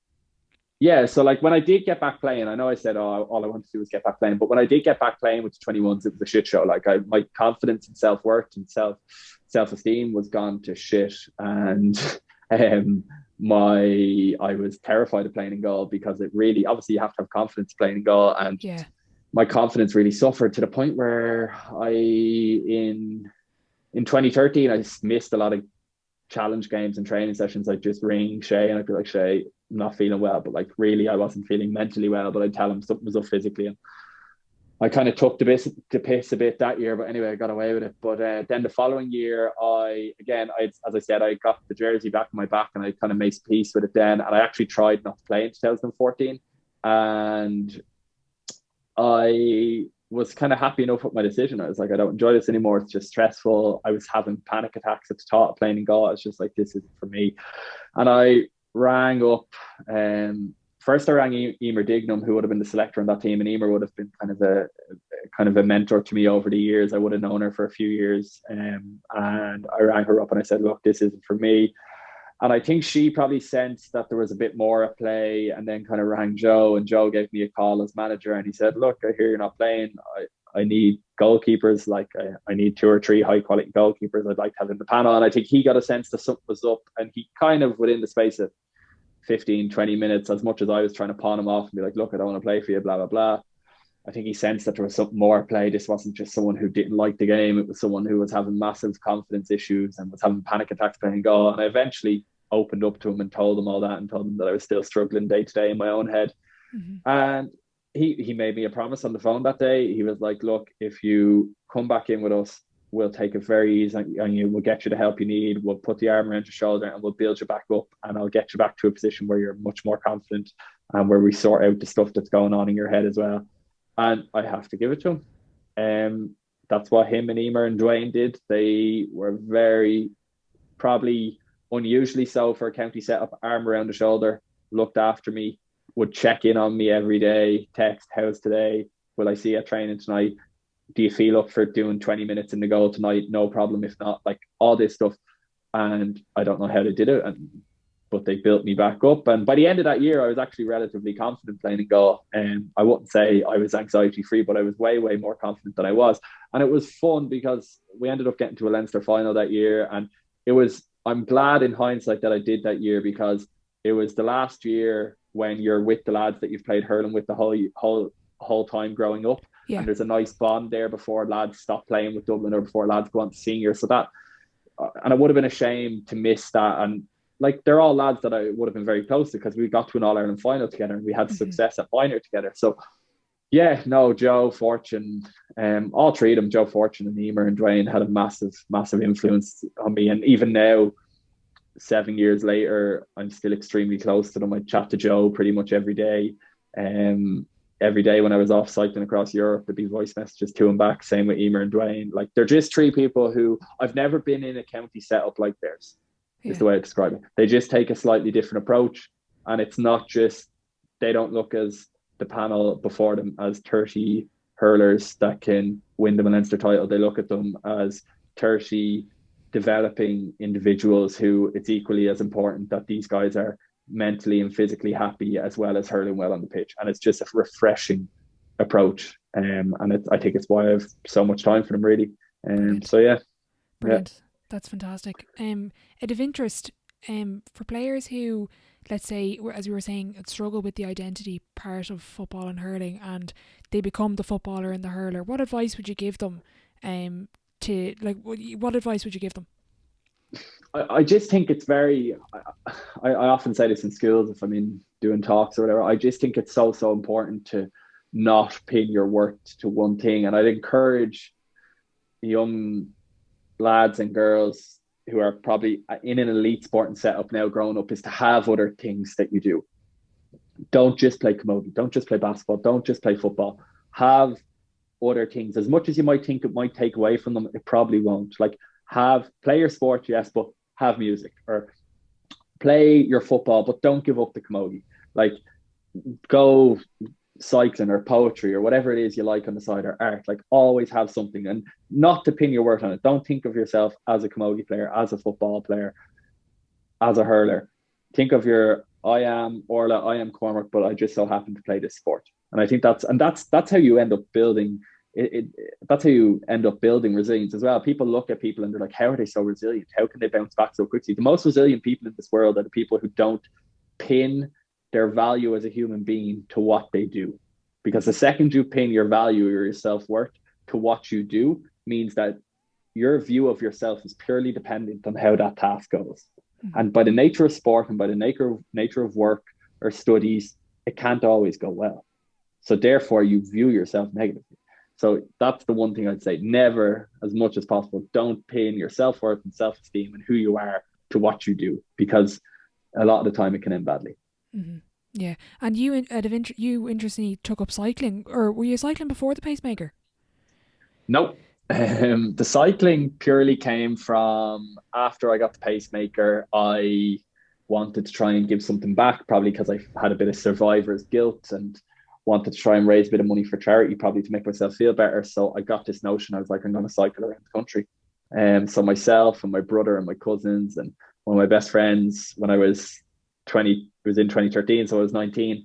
Yeah, so like when I did get back playing, I know I said, all I wanted to do was get back playing, but when I did get back playing with the 21s, it was a shit show. Like, my confidence and self-worth and self-esteem was gone to shit, and I was terrified of playing in goal, because it really, obviously you have to have confidence playing in goal, and my confidence really suffered to the point where in 2013 I missed a lot of challenge games and training sessions. I'd just ring Shay and I'd be like, Shay, I'm not feeling well, but like really I wasn't feeling mentally well, but I'd tell him something was up physically, and I kind of took the piss a bit that year, but anyway, I got away with it. But then the following year, as I said, I got the jersey back on my back, and I kind of made peace with it then, and I actually tried not to play in 2014, and I was kind of happy enough with my decision. I was like, I don't enjoy this anymore. It's just stressful. I was having panic attacks at the thought of playing in goal. It's just like, this isn't for me. And I rang up, first I rang Emer Dignam, who would have been the selector on that team, and Emer would have been kind of a mentor to me over the years. I would have known her for a few years, and I rang her up and I said, look, this isn't for me. And I think she probably sensed that there was a bit more at play, and then kind of rang Joe, and Joe gave me a call as manager, and he said, look, I hear you're not playing. I need goalkeepers. Like, I need 2 or 3 high quality goalkeepers I'd like to have in the panel. And I think he got a sense that something was up, and he kind of, within the space of 15, 20 minutes, as much as I was trying to pawn him off and be like, look, I don't want to play for you, blah, blah, blah, I think he sensed that there was something more at play. This wasn't just someone who didn't like the game. It was someone who was having massive confidence issues and was having panic attacks playing goal. And I eventually opened up to him and told him all that, and told him that I was still struggling day to day in my own head. And he made me a promise on the phone that day. He was like, look, if you come back in with us we'll take it very easy on you. We'll get you the help you need. We'll put the arm around your shoulder and we'll build you back up, and I'll get you back to a position where you're much more confident and where we sort out the stuff that's going on in your head as well. And I have to give it to him. That's what him and Emer and Dwayne did. They were very, probably unusually so for a county setup, arm around the shoulder, looked after me, would check in on me every day, text, how's today? Will I see you at training tonight? Do you feel up for doing 20 minutes in the goal tonight? No problem. If not, like all this stuff. And I don't know how they did it, but they built me back up. And by the end of that year, I was actually relatively confident playing in goal. And I wouldn't say I was anxiety free, but I was way, way more confident than I was. And it was fun because we ended up getting to a Leinster final that year. And I'm glad in hindsight that I did that year, because it was the last year when you're with the lads that you've played hurling with the whole time growing up. Yeah. And there's a nice bond there before lads stop playing with Dublin or before lads go on to senior. So that, and it would have been a shame to miss that. And like, they're all lads that I would have been very close to, because we got to an All Ireland final together and we had success at minor together. So yeah, no, Joe Fortune, all three of them, Joe Fortune and Emer and Dwayne, had a massive, massive influence on me. And even now, 7 years later, I'm still extremely close to them. I chat to Joe pretty much every day. Every day when I was off cycling across Europe, there'd be voice messages to him back. Same with Emer and Dwayne. Like, they're just three people who I've never been in a county setup like theirs. Is the way I describe it. They just take a slightly different approach, and it's not just, they don't look as the panel before them as 30 hurlers that can win them a Leinster title. They look at them as 30 developing individuals who it's equally as important that these guys are mentally and physically happy as well as hurling well on the pitch. And it's just a refreshing approach. And I think it's why I have so much time for them, really. So yeah. Brilliant. Yeah. That's fantastic. Out of interest, for players who, let's say, as we were saying, struggle with the identity part of football and hurling, and they become the footballer and the hurler, what advice would you give them? What advice would you give them? I just think it's very, I often say this in schools if I'm in doing talks or whatever. I just think it's so important to not pin your worth to one thing. And I'd encourage young lads and girls who are probably in an elite sporting setup now growing up, is to have other things that you do. Don't just play camogie, don't just play basketball, don't just play football. Have other things. As much as you might think it might take away from them, it probably won't. Like, play your sport, yes, but have music, or play your football, but don't give up the camogie. Like, go cycling or poetry or whatever it is you like on the side, or art. Like, always have something, and not to pin your worth on it. Don't think of yourself as a camogie player, as a football player, as a hurler. Think of I am Orla, I am Cormac, but I just so happen to play this sport. And I think that's how you end up building that's how you end up building resilience as well. People look at people and they're like, how are they so resilient? How can they bounce back so quickly? The most resilient people in this world are the people who don't pin their value as a human being to what they do. Because the second you pin your value or your self-worth to what you do, means that your view of yourself is purely dependent on how that task goes. Mm-hmm. And by the nature of sport and by the nature of work or studies, it can't always go well. So therefore you view yourself negatively. So that's the one thing I'd say. Never, as much as possible, don't pin your self-worth and self-esteem and who you are to what you do, because a lot of the time it can end badly. Mm-hmm. Yeah. And you interestingly took up cycling, or were you cycling before the pacemaker? No. The cycling purely came from after I got the pacemaker. I wanted to try and give something back, probably because I had a bit of survivor's guilt and wanted to try and raise a bit of money for charity, probably to make myself feel better. So I got this notion. I was like, I'm going to cycle around the country. So myself and my brother and my cousins and one of my best friends, when I was 20, it was in 2013, so I was 19,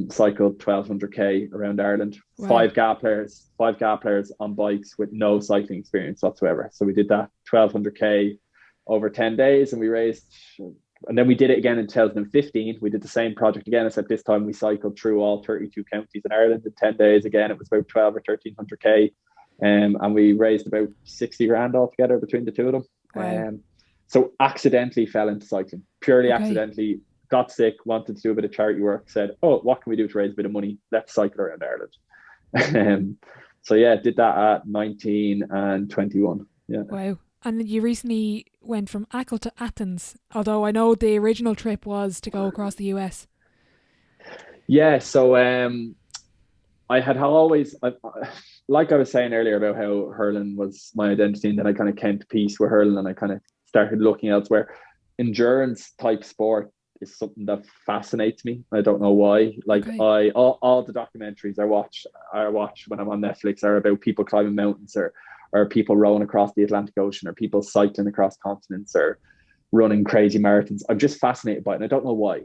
cycled 1200k around Ireland. Wow. Five GAA players on bikes with no cycling experience whatsoever. So we did that 1200k over 10 days, and we raised. And then we did it again in 2015. We did the same project again, except this time we cycled through all 32 counties in Ireland in 10 days. Again, it was about 12 or 1300k. And we raised about 60 grand altogether between the two of them. Wow. So accidentally fell into cycling, purely accidentally. Got sick, wanted to do a bit of charity work, said, oh, what can we do to raise a bit of money? Let's cycle around Ireland. So yeah, did that at 19 and 21. Yeah. Wow. And you recently went from Achill to Athens, although I know the original trip was to go across the US. Yeah, so I had always, like I was saying earlier about how hurling was my identity, and then I kind of came to peace with hurling, and I kind of started looking elsewhere. Endurance type sport is something that fascinates me. I don't know why. Like Okay. all the documentaries I watch when I'm on Netflix are about people climbing mountains, or people rowing across the Atlantic Ocean, or people cycling across continents, or running crazy marathons. I'm just fascinated by it, and I don't know why.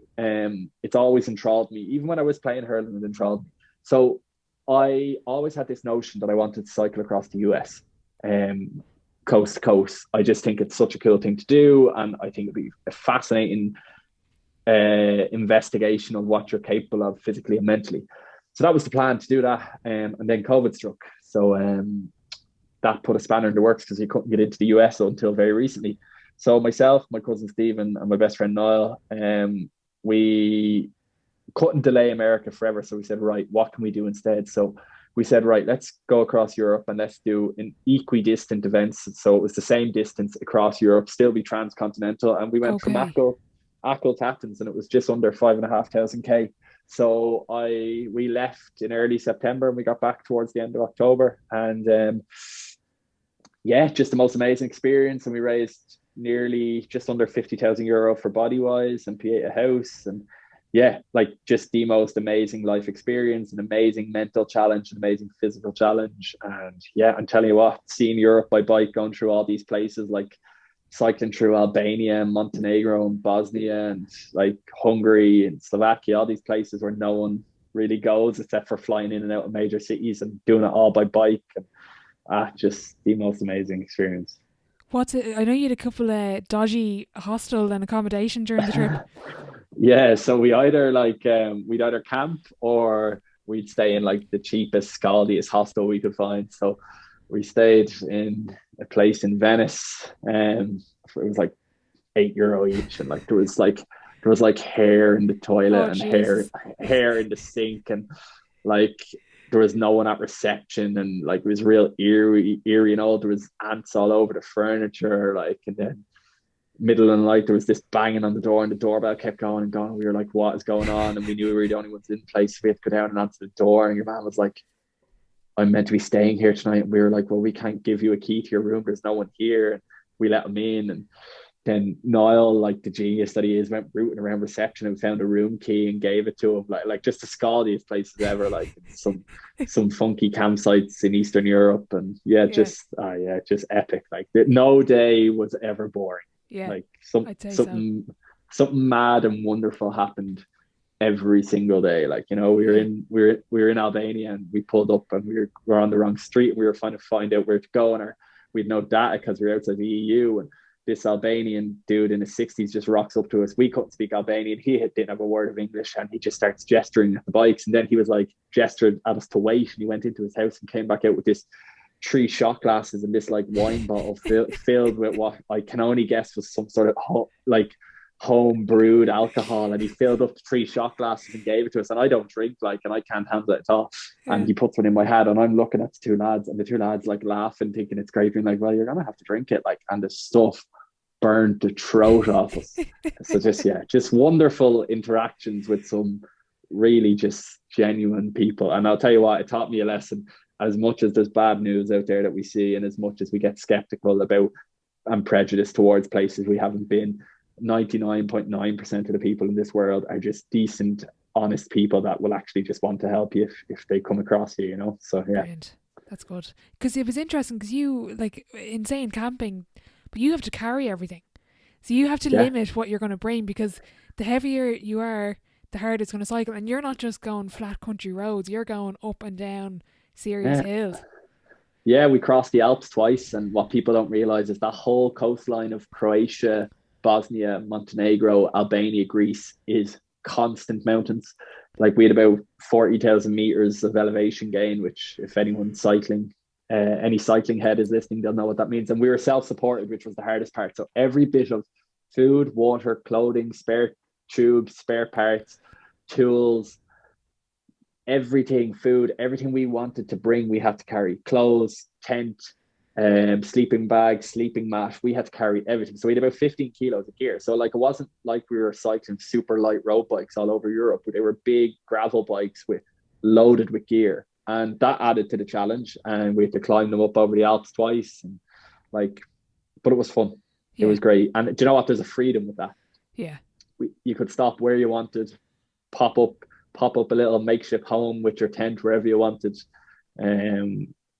It's always enthralled me. Even when I was playing hurling, it enthralled me. So I always had this notion that I wanted to cycle across the US, um, coast to coast. I just think it's such a cool thing to do, and I think it'd be a fascinating investigation of what you're capable of physically and mentally. So that was the plan to do that, and then COVID struck. So that put a spanner in the works because you couldn't get into the US until very recently. So myself, my cousin Stephen, and my best friend Niall, we couldn't delay America forever. So we said, right, what can we do instead? So we said, right, let's go across Europe and let's do an equidistant events. So it was the same distance across Europe, still be transcontinental. And we went from Okay. Achill to Athens, and it was just under 5,500 K. So we left in early September, and we got back towards the end of October. And yeah, just the most amazing experience. And we raised nearly just under €50,000 for BodyWhys and Pieta House. And yeah, like just the most amazing life experience, an amazing mental challenge, an amazing physical challenge. And yeah, I'm telling you what, seeing Europe by bike, going through all these places, like cycling through Albania and Montenegro and Bosnia and like Hungary and Slovakia, all these places where no one really goes except for flying in and out of major cities, and doing it all by bike. And just the most amazing experience. What's it? I know you had a couple of dodgy hostel and accommodation during the trip. Yeah, so we'd either camp, or we'd stay in like the cheapest, scaldiest hostel we could find. So we stayed in a place in Venice, and it was like €8 each, and like there was like hair in the toilet Oh, and hair Jesus. hair in the sink, and like there was no one at reception, and like it was real eerie. There was ants all over the furniture, like, and then middle of the night there was this banging on the door, and the doorbell kept going and going. We were like, what is going on? And we knew we were the only ones in place. We had to go down and answer the door, and your man was like, I'm meant to be staying here tonight. And we were like, well, we can't give you a key to your room, there's no one here. And we let him in, and then Niall, like the genius that he is, went rooting around reception and found a room key and gave it to him. Like just the scaldiest places ever, like some funky campsites in Eastern Europe. And yeah, Yeah. just epic. Like no day was ever boring. Yeah. Like I'd say so. something mad and wonderful happened every single day. Like, Yeah. we were in Albania, and we pulled up, and we were on the wrong street, and we were trying to find out where to go, and we had no data because we were outside the EU. And this Albanian dude in his 60s just rocks up to us. We couldn't speak Albanian. Didn't have a word of English, and he just starts gesturing at the bikes. And then he was like gestured at us to wait, and he went into his house and came back out with this three shot glasses and this like wine bottle filled with what I can only guess was some sort of like home brewed alcohol. And he filled up the three shot glasses and gave it to us. And I don't drink, like, and I can't handle it at all. And Yeah. he puts one in my head, and I'm looking at the two lads, and the two lads like laughing, thinking it's great, being like, well, you're gonna have to drink it, like, and the stuff burned the throat off us. So just wonderful interactions with some really just genuine people. And I'll tell you what, it taught me a lesson. As much as there's bad news out there that we see, and as much as we get skeptical about and prejudiced towards places we haven't been, 99.9% of the people in this world are just decent, honest people that will actually just want to help you if they come across you. So yeah. Brilliant. That's good. Because it was interesting because you, like, insane camping, but you have to carry everything. So you have to Yeah. limit what you're going to bring because the heavier you are, the harder it's going to cycle. And you're not just going flat country roads, you're going up and down serious Yeah. hills. Yeah, we crossed the Alps twice, and what people don't realize is that whole coastline of Croatia, Bosnia, Montenegro, Albania, Greece is constant mountains. Like, we had about 40,000 meters of elevation gain, which, if anyone cycling, any cycling head is listening, they'll know what that means. And we were self-supported, which was the hardest part. So every bit of food, water, clothing, spare tubes, spare parts, tools, everything, food, everything we wanted to bring, we had to carry. Clothes, tent, sleeping bag, sleeping mat. We had to carry everything. So we had about 15 kilos of gear. So like it wasn't like we were cycling super light road bikes all over Europe, but they were big gravel bikes with loaded with gear. And that added to the challenge. And we had to climb them up over the Alps twice. And like, but it was fun. It Yeah. was great. And do you know what? There's a freedom with that. Yeah. You could stop where you wanted, pop up a little makeshift home with your tent wherever you wanted.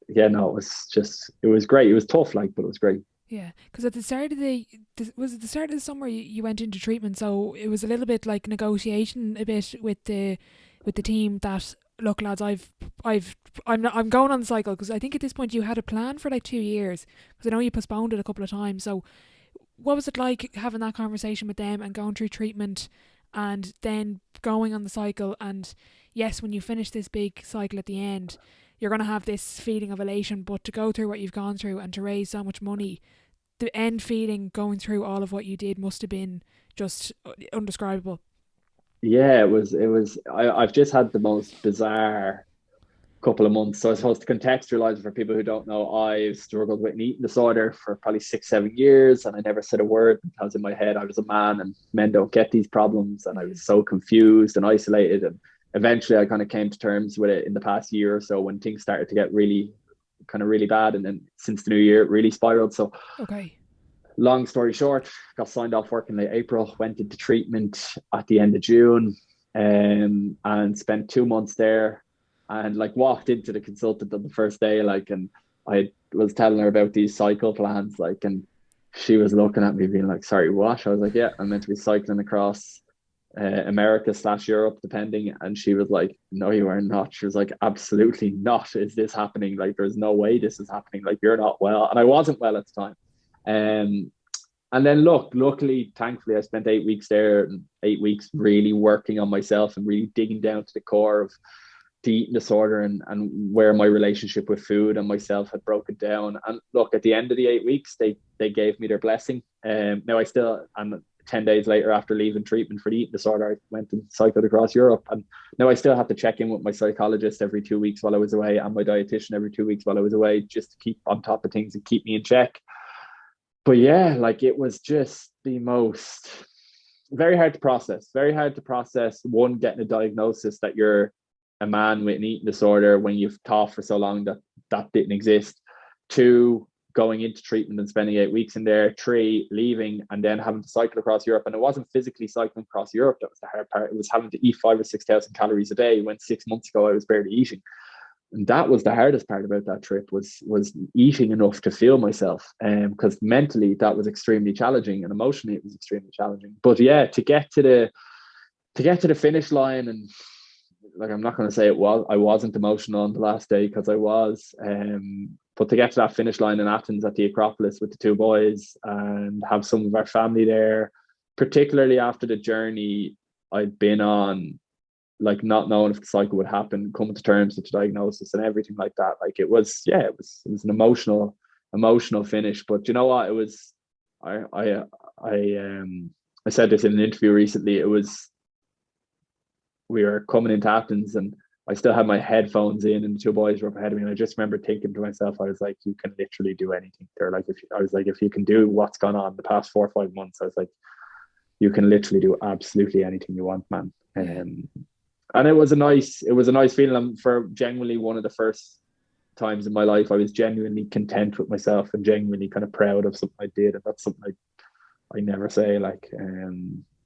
Yeah, no, it was great. It was tough, like, but it was great. Yeah, because at the start of was it the start of the summer you went into treatment, so it was a little bit like negotiation a bit with the team that, look lads, I'm going on the cycle, because I think at this point you had a plan for like 2 years, because I know you postponed it a couple of times. So what was it like having that conversation with them and going through treatment and then going on the cycle? And yes, when you finish this big cycle at the end, you're going to have this feeling of elation, but to go through what you've gone through and to raise so much money, the end feeling going through all of what you did must have been just undescribable. Yeah, I've just had the most bizarre couple of months. So I suppose to contextualize for people who don't know, I've struggled with an eating disorder for probably 6, 7 years, and I never said a word because in my head I was a man and men don't get these problems, and I was so confused and isolated. And eventually I kind of came to terms with it in the past year or so when things started to get really bad, and then since the new year it really spiraled. So Okay. long story short, got signed off work in late April, went into treatment at the end of June, and spent 2 months there, and like walked into the consultant on the first day, like, and I was telling her about these cycle plans, like, and she was looking at me being like, sorry, what? I was like, yeah, I'm meant to be cycling across America/Europe, depending. And she was like, no, you are not. She was like, absolutely not. Is this happening? Like, there's no way this is happening. Like, you're not well. And I wasn't well at the time. And then luckily, thankfully, I spent 8 weeks there, and 8 weeks really working on myself and really digging down to the core of the eating disorder, and where my relationship with food and myself had broken down. And look, at the end of the 8 weeks, they gave me their blessing. Now I still, and 10 days later after leaving treatment for the eating disorder, I went and cycled across Europe. And now I still have to check in with my psychologist every 2 weeks while I was away, and my dietitian every 2 weeks while I was away, just to keep on top of things and keep me in check. But yeah, like, it was just the most, very hard to process. One, getting a diagnosis that you're a man with an eating disorder when you've thought for so long that that didn't exist. Two, going into treatment and spending 8 weeks in there. Three, leaving and then having to cycle across Europe. And it wasn't physically cycling across Europe that was the hard part. It was having to eat 5 or 6 thousand calories a day when 6 months ago I was barely eating. And that was the hardest part about that trip, was eating enough to feel myself. Because mentally that was extremely challenging, and emotionally it was extremely challenging. But yeah, to get to the finish line, and like, I'm not going to say I wasn't emotional on the last day, because I was, but to get to that finish line in Athens at the Acropolis with the two boys and have some of our family there, particularly after the journey I'd been on, like, not knowing if the cycle would happen, coming to terms with the diagnosis and everything like that. Like, it was an emotional finish. But you know what? It was, I said this in an interview recently. We were coming into Athens, and I still had my headphones in, and the two boys were up ahead of me. And I just remember thinking to myself, I was like, you can literally do anything. They're like, if you can do what's gone on the past 4 or 5 months, I was like, you can literally do absolutely anything you want, man. And it was a nice feeling. For genuinely one of the first times in my life, I was genuinely content with myself and genuinely kind of proud of something I did. And that's something I never say, like,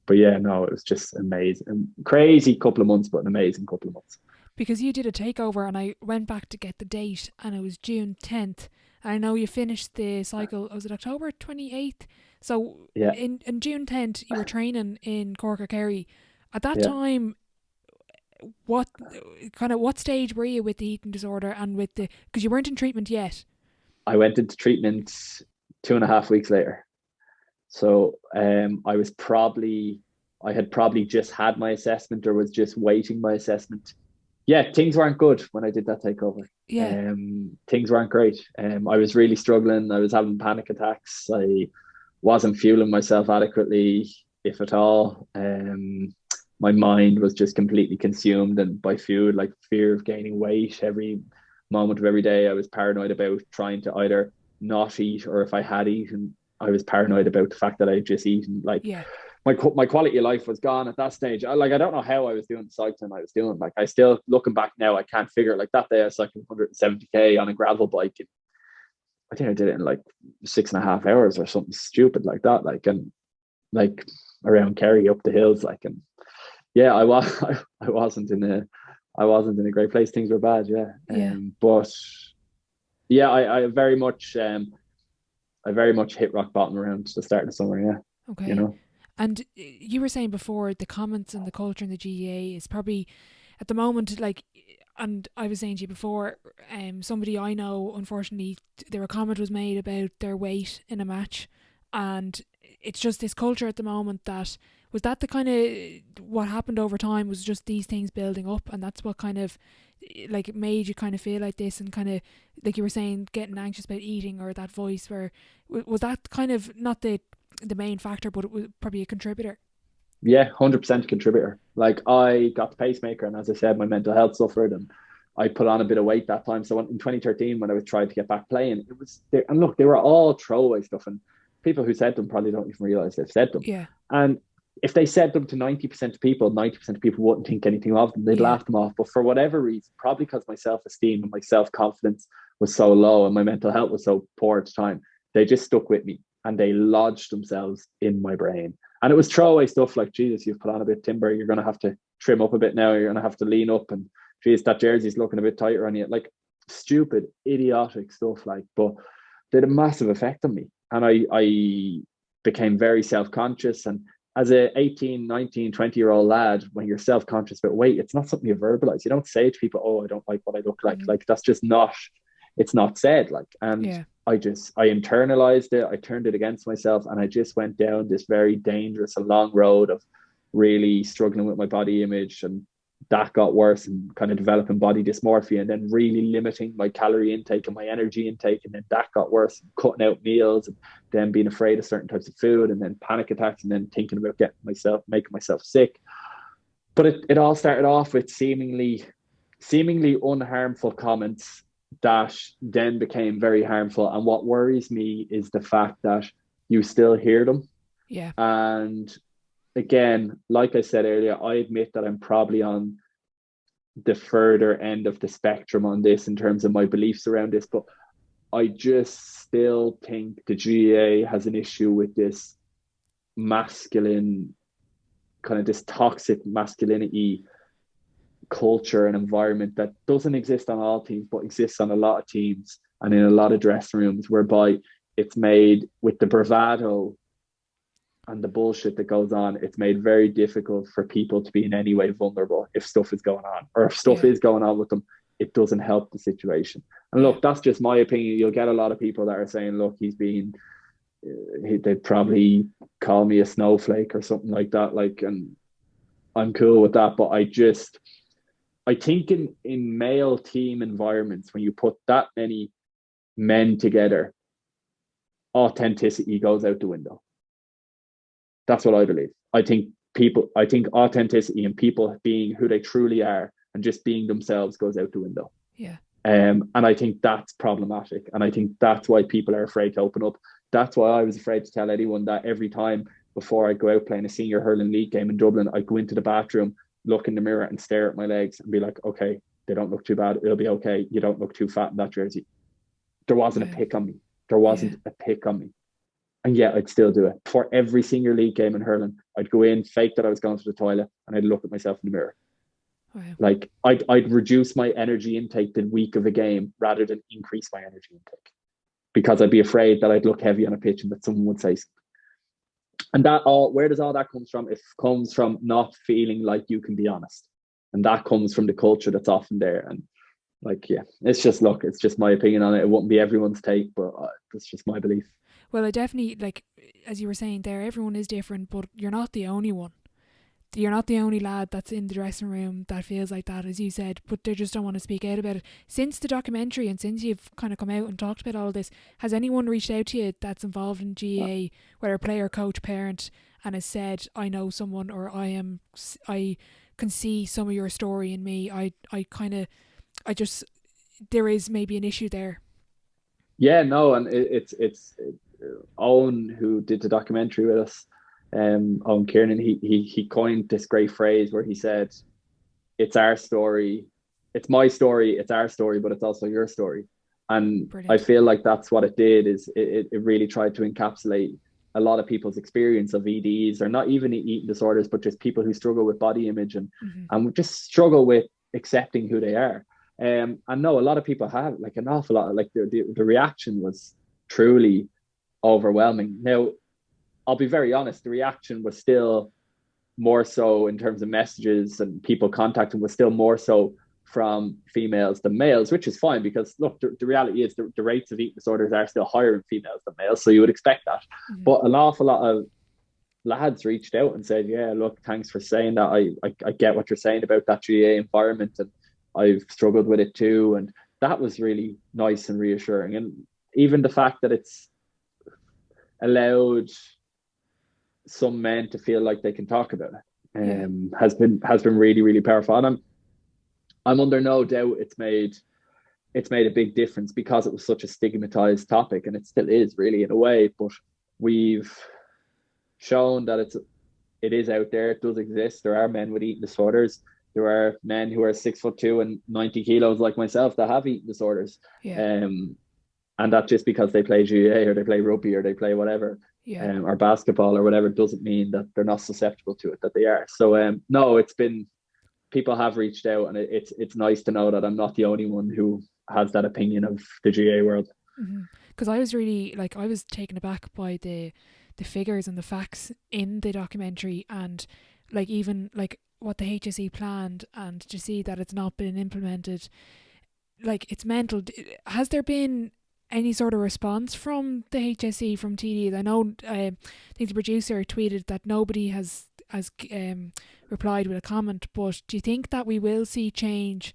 but yeah, no, it was just amazing. Crazy couple of months, but an amazing couple of months. Because you did a takeover, and I went back to get the date, and it was June 10th. And I know you finished the cycle, was it October 28th? So Yeah. in June 10th, you were training in Cork or Kerry. At that Yeah. time, what stage were you with the eating disorder and with because you weren't in treatment yet? I went into treatment 2.5 weeks later. So I had probably just had my assessment, or was just waiting my assessment. Yeah, things weren't good when I did that takeover. Yeah. Things weren't great. I was really struggling. I was having panic attacks. I wasn't fueling myself adequately, if at all. My mind was just completely consumed and by food, like fear of gaining weight every moment of every day. I was paranoid about trying to either not eat, or if I had eaten, I was paranoid about the fact that I had just eaten. Like Yeah. my quality of life was gone at that stage. I don't know how I was doing the cycling I was doing. Like I still, looking back now, I can't figure it. Like that day I cycled 170k on a gravel bike. And I think I did it in like 6.5 hours or something stupid like that. Like, and like around Kerry up the hills. Like, and yeah, I wasn't in a great place. Things were bad. Yeah. Yeah. But yeah, I very much hit rock bottom around the start of the summer. Yeah. You Okay. know. And you were saying before the comments and the culture in the GAA is probably at the moment like, and I was saying to you before, somebody I know, unfortunately, there a comment was made about their weight in a match, and it's just this culture at the moment that was that the kind of what happened over time was just these things building up, and that's what kind of like made you kind of feel like this, and kind of like you were saying, getting anxious about eating, or that voice where was that kind of not the main factor, but it was probably a contributor. Yeah, 100% contributor. Like I got the pacemaker, and as I said, my mental health suffered, and I put on a bit of weight that time. So in 2013, when I was trying to get back playing, it was there. And look, they were all throwaway stuff, and people who said them probably don't even realize they've said them. Yeah. And if they said them to 90% of people, 90% of people wouldn't think anything of them. They'd Yeah. laugh them off. But for whatever reason, probably because my self-esteem and my self-confidence was so low and my mental health was so poor at the time, they just stuck with me and they lodged themselves in my brain. And it was throwaway stuff like, Jesus, you've put on a bit of timber. You're going to have to trim up a bit now. You're going to have to lean up. And geez, that jersey's looking a bit tighter on you. Like stupid, idiotic stuff. Like, but they had a massive effect on me. And I became very self-conscious. And as a 18, 19, 20-year-old lad, when you're self-conscious about weight, it's not something you verbalize. You don't say to people, oh, I don't like what I look like. Mm. Like that's just not, it's not said. Like, and Yeah. I internalized it. I turned it against myself, and I just went down this very dangerous and long road of really struggling with my body image, and that got worse, and kind of developing body dysmorphia, and then really limiting my calorie intake and my energy intake, and then that got worse, and cutting out meals, and then being afraid of certain types of food, and then panic attacks, and then thinking about making myself sick. But it all started off with seemingly unharmful comments that then became very harmful. And what worries me is the fact that you still hear them. Yeah. And again, like I said earlier, I admit that I'm probably on the further end of the spectrum on this in terms of my beliefs around this, but I just still think the GAA has an issue with this masculine, kind of this toxic masculinity culture and environment that doesn't exist on all teams, but exists on a lot of teams and in a lot of dressing rooms, whereby it's made with the bravado and the bullshit that goes on, it's made very difficult for people to be in any way vulnerable if stuff is going on, or if stuff is going on with them, it doesn't help the situation. And look, that's just my opinion. You'll get a lot of people that are saying, look, they'd probably call me a snowflake or something like that. Like, and I'm cool with that. But I think in male team environments, when you put that many men together, authenticity goes out the window. That's what I believe. I think authenticity and people being who they truly are and just being themselves goes out the window. Yeah. And I think that's problematic. And I think that's why people are afraid to open up. That's why I was afraid to tell anyone that every time before I go out playing a senior hurling league game in Dublin, I go into the bathroom, look in the mirror and stare at my legs and be like, okay, they don't look too bad. It'll be okay. You don't look too fat in that jersey. There wasn't a pick on me. There wasn't a pick on me. And yet I'd still do it. For every senior league game in hurling, I'd go in, fake that I was going to the toilet, and I'd look at myself in the mirror. Wow. Like I'd reduce my energy intake the week of a game rather than increase my energy intake, because I'd be afraid that I'd look heavy on a pitch and that someone would say something. And where does all that come from? It comes from not feeling like you can be honest. And that comes from the culture that's often there. And like, yeah, it's just my opinion on it. It wouldn't be everyone's take, but it's just my belief. Well, I definitely, like, as you were saying there, everyone is different, but you're not the only one. You're not the only lad that's in the dressing room that feels like that, as you said, but they just don't want to speak out about it. Since the documentary and since you've kind of come out and talked about all this, has anyone reached out to you that's involved in GAA, whether a player, coach, parent, and has said, I know someone, or I can see some of your story in me, there is maybe an issue there? Yeah, no, and it's Owen who did the documentary with us, Owen Kiernan. He coined this great phrase where he said, "It's our story, it's my story, it's our story, but it's also your story." And I Brilliant. feel like that's what it did. Is it really tried to encapsulate a lot of people's experience of EDs, or not even eating disorders, but just people who struggle with body image Mm-hmm. and just struggle with accepting who they are. And no, a lot of people have, like, an awful lot. Like the reaction was truly overwhelming. Now, I'll be very honest, the reaction was still more so in terms of messages and people contacting, was still more so from females than males, which is fine because, look, the reality is the rates of eating disorders are still higher in females than males, so you would expect that. Mm-hmm. But an awful lot of lads reached out and said, "Yeah, look, thanks for saying that. I get what you're saying about that GAA environment, and I've struggled with it too." And that was really nice and reassuring. And even the fact that it's allowed some men to feel like they can talk about it, has been really, really powerful. And I'm under no doubt it's made a big difference because it was such a stigmatized topic, and it still is, really, in a way. But we've shown that it is out there. It does exist. There are men with eating disorders. There are men who are 6'2" and 90 kilos like myself that have eating disorders. Yeah. And that just because they play GAA or they play rugby or they play whatever, Yeah. or basketball or whatever, doesn't mean that they're not susceptible to it, that they are. So no, it's been, people have reached out, and it's nice to know that I'm not the only one who has that opinion of the GAA world. Because I was really, like, I was taken aback by the figures and the facts in the documentary, and like even like what the HSE planned, and to see that it's not been implemented, like, it's mental. Has there been any sort of response from the HSE, from TDs? I know, I think the producer tweeted that nobody has replied with a comment, but do you think that we will see change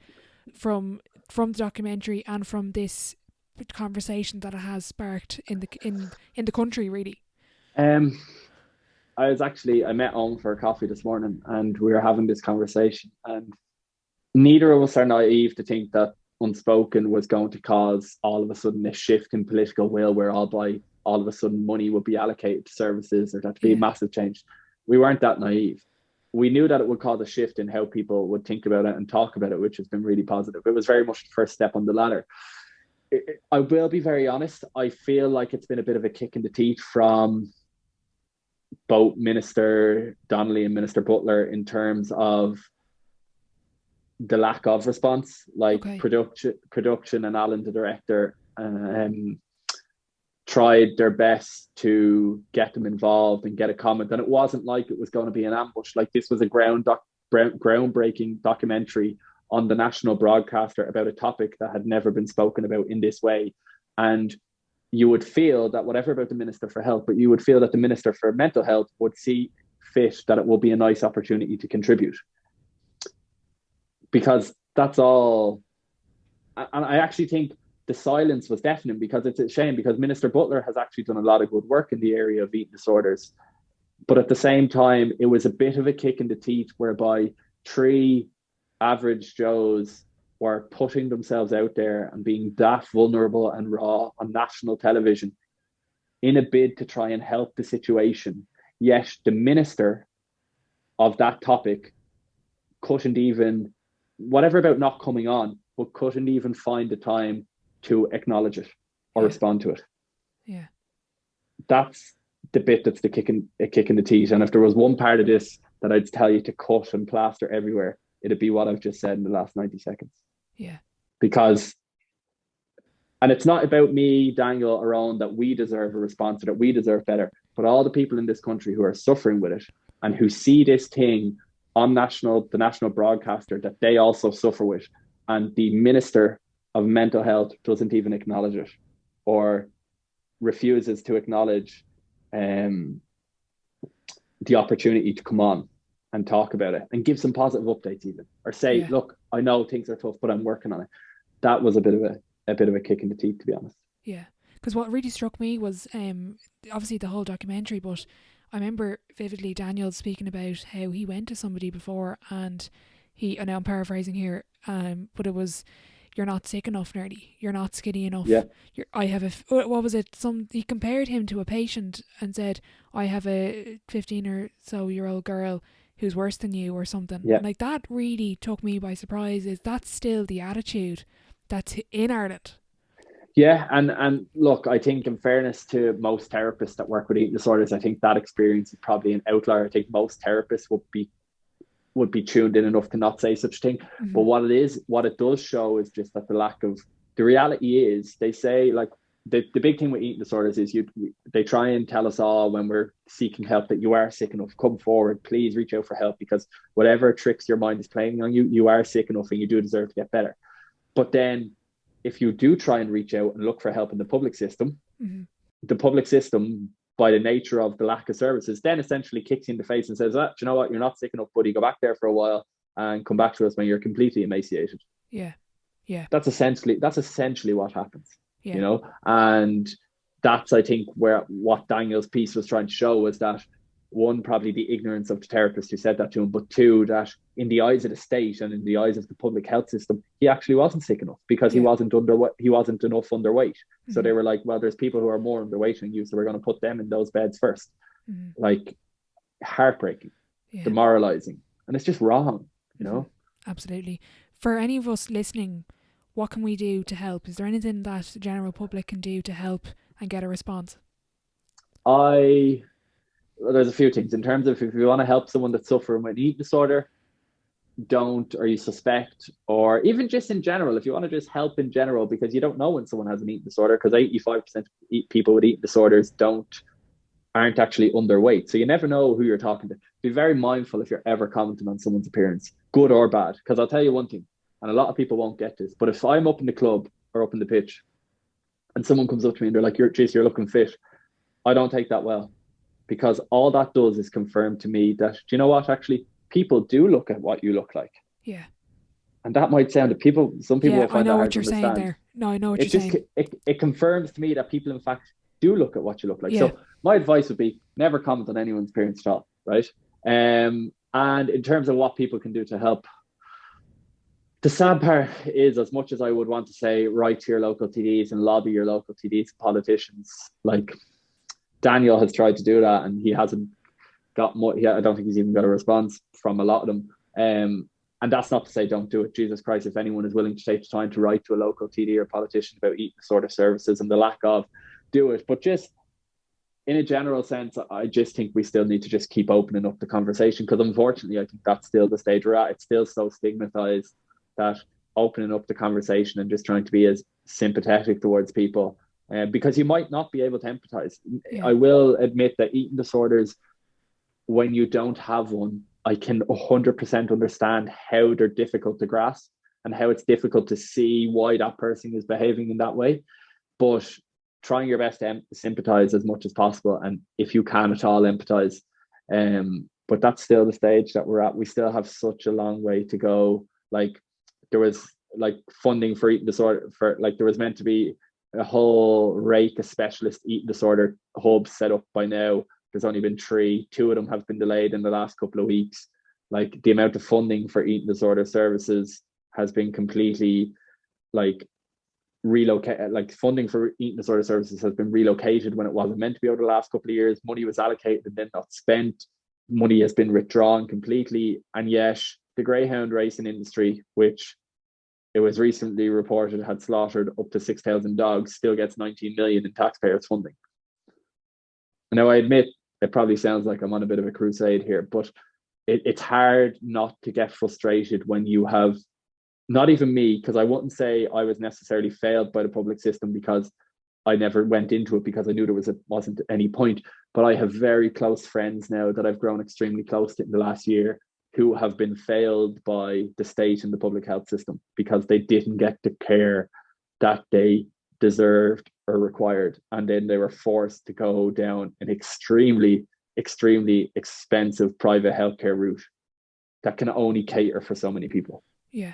from the documentary and from this conversation that it has sparked in the country, really? I met Owen for a coffee this morning, and we were having this conversation, and neither of us are naive to think that Unspoken was going to cause all of a sudden a shift in political will, where all of a sudden money would be allocated to services, or that to be a massive change. We weren't that naive. We knew that it would cause a shift in how people would think about it and talk about it, which has been really positive. It was very much the first step on the ladder. I will be very honest. I feel like it's been a bit of a kick in the teeth from both Minister Donnelly and Minister Butler in terms of the lack of response. Like, production and Alan, the director, tried their best to get them involved and get a comment. And it wasn't like it was going to be an ambush. Like, this was a groundbreaking documentary on the national broadcaster about a topic that had never been spoken about in this way. And you would feel that, whatever about the Minister for Health, but you would feel that the Minister for Mental Health would see fit that it will be a nice opportunity to contribute. Because that's all. And I actually think the silence was deafening, because it's a shame, because Minister Butler has actually done a lot of good work in the area of eating disorders. But at the same time, it was a bit of a kick in the teeth, whereby 3 average Joes were putting themselves out there and being that vulnerable and raw on national television in a bid to try and help the situation. Yet the minister of that topic couldn't even, whatever about not coming on, but couldn't even find the time to acknowledge it or respond to it. Yeah. That's the bit that's a kick in the teeth. And if there was one part of this that I'd tell you to cut and plaster everywhere, it'd be what I've just said in the last 90 seconds. Yeah. Because, and it's not about me, Daniel, or Owen, that we deserve a response or that we deserve better, but all the people in this country who are suffering with it and who see this thing on the national broadcaster that they also suffer with, and the Minister of Mental Health doesn't even acknowledge it, or refuses to acknowledge the opportunity to come on and talk about it and give some positive updates, even, or say, look, I know things are tough, but I'm working on it. That was a bit of a kick in the teeth, to be honest. Yeah, because what really struck me was obviously the whole documentary, but I remember vividly Daniel speaking about how he went to somebody before, and I know I'm paraphrasing here, but it was, you're not sick enough nearly, you're not skinny enough. Yeah. What was it? He compared him to a patient and said, I have a 15 or so year old girl who's worse than you or something. Yeah. And like that really took me by surprise. Is that's still the attitude that's in Ireland? Yeah, and look, I think in fairness to most therapists that work with eating disorders, I think that experience is probably an outlier. I think most therapists would be tuned in enough to not say such a thing. Mm-hmm. But what it does show is just that the reality is, they say, like, the big thing with eating disorders is they try and tell us all when we're seeking help that you are sick enough, come forward, please reach out for help, because whatever tricks your mind is playing on you, you are sick enough and you do deserve to get better. But then if you do try and reach out and look for help in the public system, mm-hmm. the public system, by the nature of the lack of services, then essentially kicks you in the face and says, do you know what, you're not sick enough, buddy, go back there for a while and come back to us when you're completely emaciated. Yeah. That's essentially what happens. Yeah. You know, and that's, I think, what Daniel's piece was trying to show was that, one, probably the ignorance of the therapist who said that to him, but two, that in the eyes of the state and in the eyes of the public health system, he actually wasn't sick enough because he wasn't enough underweight. So they were like, well, there's people who are more underweight than you, so we're going to put them in those beds first. Like, heartbreaking, demoralizing, and it's just wrong, you know. Absolutely. For any of us listening, what can we do to help? Is there anything that the general public can do to help and get a response? There's a few things. In terms of, if you want to help someone that's suffering with an eating disorder, or you suspect, or even just in general, if you want to just help in general, because you don't know when someone has an eating disorder, because 85% of people with eating disorders aren't actually underweight. So you never know who you're talking to. Be very mindful if you're ever commenting on someone's appearance, good or bad. Because I'll tell you one thing, and a lot of people won't get this, but if I'm up in the club or up in the pitch and someone comes up to me and they're like, you're looking fit, I don't take that well, because all that does is confirm to me that, do you know what, actually, people do look at what you look like. Yeah. And that might sound to some people will find that hard to understand. Saying there. No, I know what you're saying. It confirms to me that people, in fact, do look at what you look like. So my advice would be, never comment on anyone's appearance at all, right? And in terms of what people can do to help, the sad part is, as much as I would want to say, write to your local TDs and lobby your local TDs and politicians, like Daniel has tried to do that and he hasn't got much. I don't think he's even got a response from a lot of them. And that's not to say don't do it. Jesus Christ, if anyone is willing to take the time to write to a local TD or politician about eating disorder services and the lack of, do it. But just in a general sense, I just think we still need to just keep opening up the conversation, because unfortunately, I think that's still the stage we're at. It's still so stigmatized that opening up the conversation and just trying to be as sympathetic towards people, because you might not be able to empathize. Yeah. I will admit that eating disorders, when you don't have one, I can 100% understand how they're difficult to grasp and how it's difficult to see why that person is behaving in that way. But trying your best to sympathize as much as possible, and if you can at all, empathize. But that's still the stage that we're at. We still have such a long way to go. Like, there was like funding for eating disorder, there was meant to be a whole rake of specialist eating disorder hubs set up by now. There's only been 3. 2 of them have been delayed in the last couple of weeks. Like, the amount of funding for eating disorder services has been completely relocated. Like, funding for eating disorder services has been relocated when it wasn't meant to be over the last couple of years. Money was allocated and then not spent. Money has been withdrawn completely. And yet the greyhound racing industry, which it was recently reported had slaughtered up to 6,000 dogs, still gets 19 million in taxpayers funding. Now, I admit it probably sounds like I'm on a bit of a crusade here, but it's hard not to get frustrated when you have, not even me, because I wouldn't say I was necessarily failed by the public system, because I never went into it because I knew there wasn't any point. But I have very close friends now that I've grown extremely close to in the last year, who have been failed by the state and the public health system because they didn't get the care that they deserved or required. And then they were forced to go down an extremely, extremely expensive private healthcare route that can only cater for so many people. Yeah.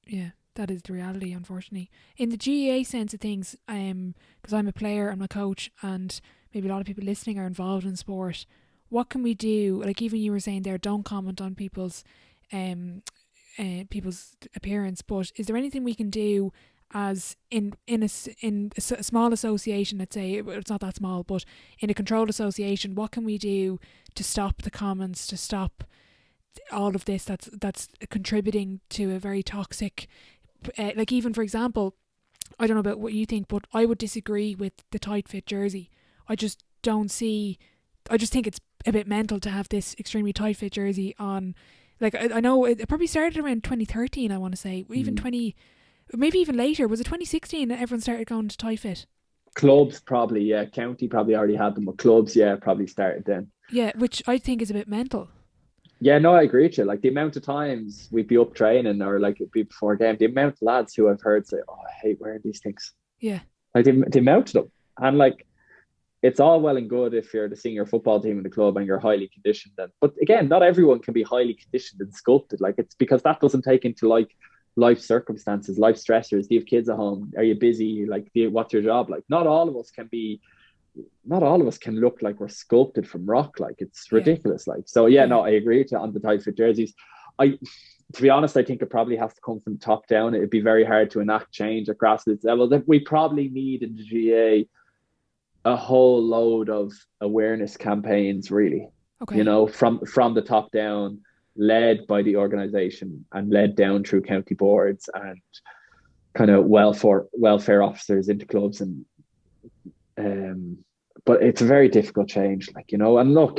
Yeah, that is the reality, unfortunately. In the GAA sense of things, because I'm a player, I'm a coach, and maybe a lot of people listening are involved in sport, what can we do? Like, even you were saying there, don't comment on people's people's appearance. But is there anything we can do as in a small association, let's say, it's not that small, but in a controlled association, what can we do to stop the comments, to stop all of this that's contributing to a very toxic, like even for example, I don't know about what you think, but I would disagree with the tight fit jersey. I just think it's a bit mental to have this extremely tight fit jersey on. Like I know it probably started around 2013, I want to say, even 20, maybe even later. Was it 2016 that everyone started going to tight fit? Clubs probably, yeah. County probably already had them, but clubs, yeah, probably started then. Yeah, which I think is a bit mental. Yeah, no, I agree with you. Like the amount of times we'd be up training or like it'd be before a game, the amount of lads who I've heard say, "Oh, I hate wearing these things." Yeah. Like the amount of them. And like it's all well and good if you're the senior football team in the club and you're highly conditioned. But again, not everyone can be highly conditioned and sculpted. Like it's because that doesn't take into like life circumstances, life stressors. Do you have kids at home? Are you busy? Like, what's your job? Like, not all of us can look like we're sculpted from rock. Like, it's ridiculous. Like, so yeah, no, I agree with you on the tight fit jerseys. To be honest, I think it probably has to come from the top down. It'd be very hard to enact change at grassroots level. That we probably need in the GAA a whole load of awareness campaigns, really. Okay. You know, from the top down, led by the organisation and led down through county boards and kind of welfare officers into clubs. And but it's a very difficult change, like, you know. And look,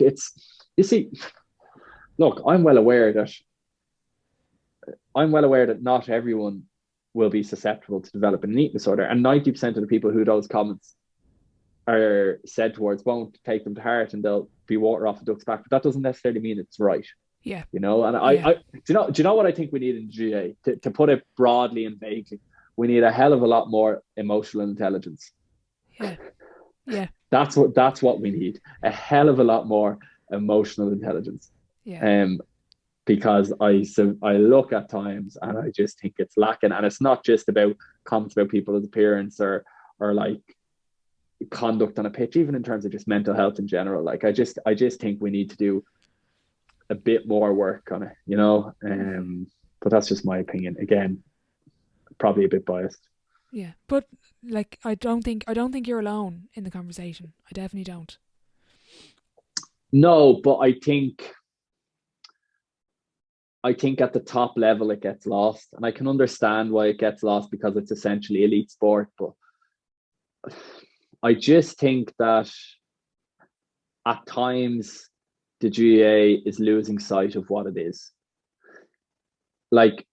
I'm well aware that not everyone will be susceptible to developing an eating disorder, and 90% of the people who those comments are said towards won't take them to heart and they'll be water off a duck's back. But that doesn't necessarily mean it's right. Yeah. You know, and do you know what I think we need in GA? To put it broadly and vaguely, we need a hell of a lot more emotional intelligence. Yeah. Yeah. That's what we need. A hell of a lot more emotional intelligence. Yeah. Because I look at times and I just think it's lacking. And it's not just about comments about people's appearance or like conduct on a pitch, even in terms of just mental health in general. Like I just think we need to do a bit more work on it, you know. But that's just my opinion. Again, probably a bit biased. Yeah, but like I don't think you're alone in the conversation. I definitely don't. No, but I think at the top level it gets lost, and I can understand why it gets lost because it's essentially elite sport. But I just think that at times the GAA is losing sight of what it is. Like,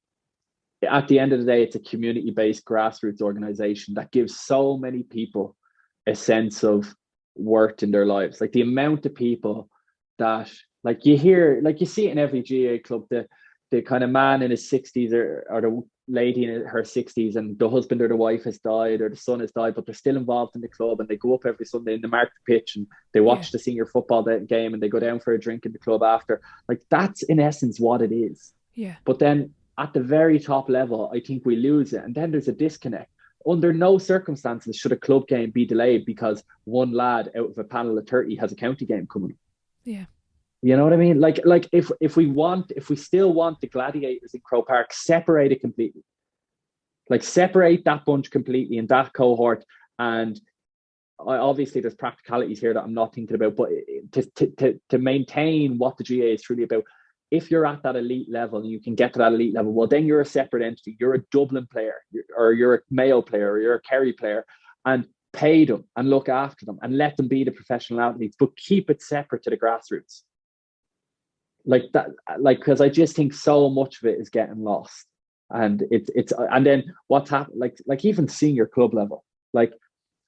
at the end of the day, it's a community-based grassroots organization that gives so many people a sense of worth in their lives. Like the amount of people that, like, you hear, like you see it in every GAA club, the kind of man in his 60s or the lady in her 60s, and the husband or the wife has died or the son has died, but they're still involved in the club, and they go up every Sunday in the market pitch and they watch the senior football game and they go down for a drink in the club after. Like, that's in essence what it is. Yeah. But then at the very top level, I think we lose it, and then there's a disconnect. Under no circumstances should a club game be delayed because one lad out of a panel of 30 has a county game coming up. Yeah. You know what I mean? Like if we still want the gladiators in Croke Park, separate it completely. Like, separate that bunch completely in that cohort. And obviously there's practicalities here that I'm not thinking about, but to maintain what the GAA is truly about, if you're at that elite level and you can get to that elite level, well, then you're a separate entity. You're a Dublin player, or you're a Mayo player, or you're a Kerry player, and pay them and look after them and let them be the professional athletes, but keep it separate to the grassroots. Like that, like, because I just think so much of it is getting lost. And it's and then what's happened, like even senior club level, like